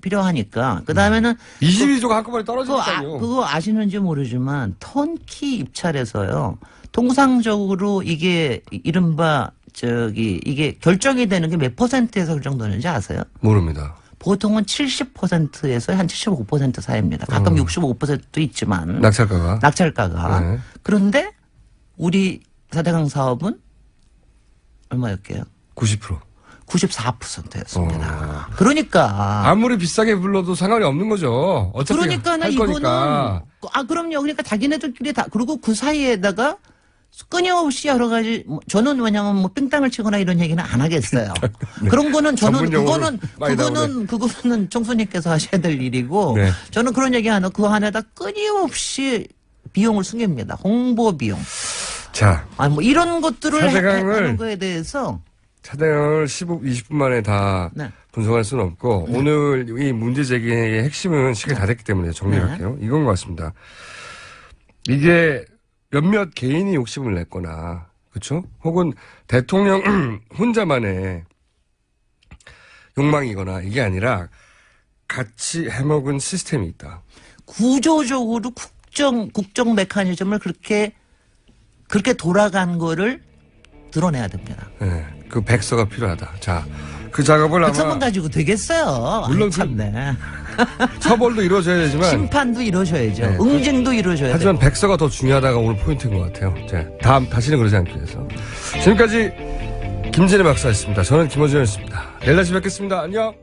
필요하니까. 그 다음에는 22조가 한꺼번에 떨어지니까요. 그거 아시는지 모르지만 턴키 입찰에서요. 통상적으로 이게 이른바 이게 결정이 되는 게 몇 %에서 결정되는지 아세요? 모릅니다. 보통은 70%에서 한 75% 사이입니다. 가끔 65%도 있지만. 낙찰가가. 네. 그런데 우리 4대강 사업은 얼마였게요? 90%. 94%였습니다. 그러니까. 아무리 비싸게 불러도 상관이 없는 거죠. 어차피 그러니까는 할 이거는. 거니까. 그럼요. 그러니까 자기네들끼리 다, 그리고 그 사이에다가 끊임없이 여러 가지, 저는 왜냐면 뺑땅을 치거나 이런 얘기는 안 하겠어요. 네. 그런 거는 저는, 그거는 그거는 총수님께서 하셔야 될 일이고, 네. 저는 그런 얘기 안 하고 그 안에다 끊임없이 비용을 숨깁니다. 홍보 비용. 자. 이런 것들을 차대강을 하는 거에 대해서. 차대강을 20분 만에 다 네. 분석할 수는 없고, 오늘 이 문제 제기의 핵심은 시간이 다 됐기 때문에 정리할게요. 이건 것 같습니다. 이게 몇몇 개인이 욕심을 냈거나, 그렇죠? 혹은 대통령 혼자만의 욕망이거나 이게 아니라 같이 해먹은 시스템이 있다. 구조적으로 국정 메커니즘을 그렇게 돌아간 거를 드러내야 됩니다. 네, 그 백서가 필요하다. 자, 그 작업을 백서만 아마 가지고 되겠어요. 물론 참네. 처벌도 이루어져야 되지만 심판도 이루어져야죠. 네, 응징도 이루어져야 하지만 되고. 백서가 더 중요하다가 오늘 포인트인 것 같아요. 자, 다시는 그러지 않기 위해서. 지금까지 김진애 박사였습니다. 저는 김어준이었습니다. 내일 다시 뵙겠습니다. 안녕.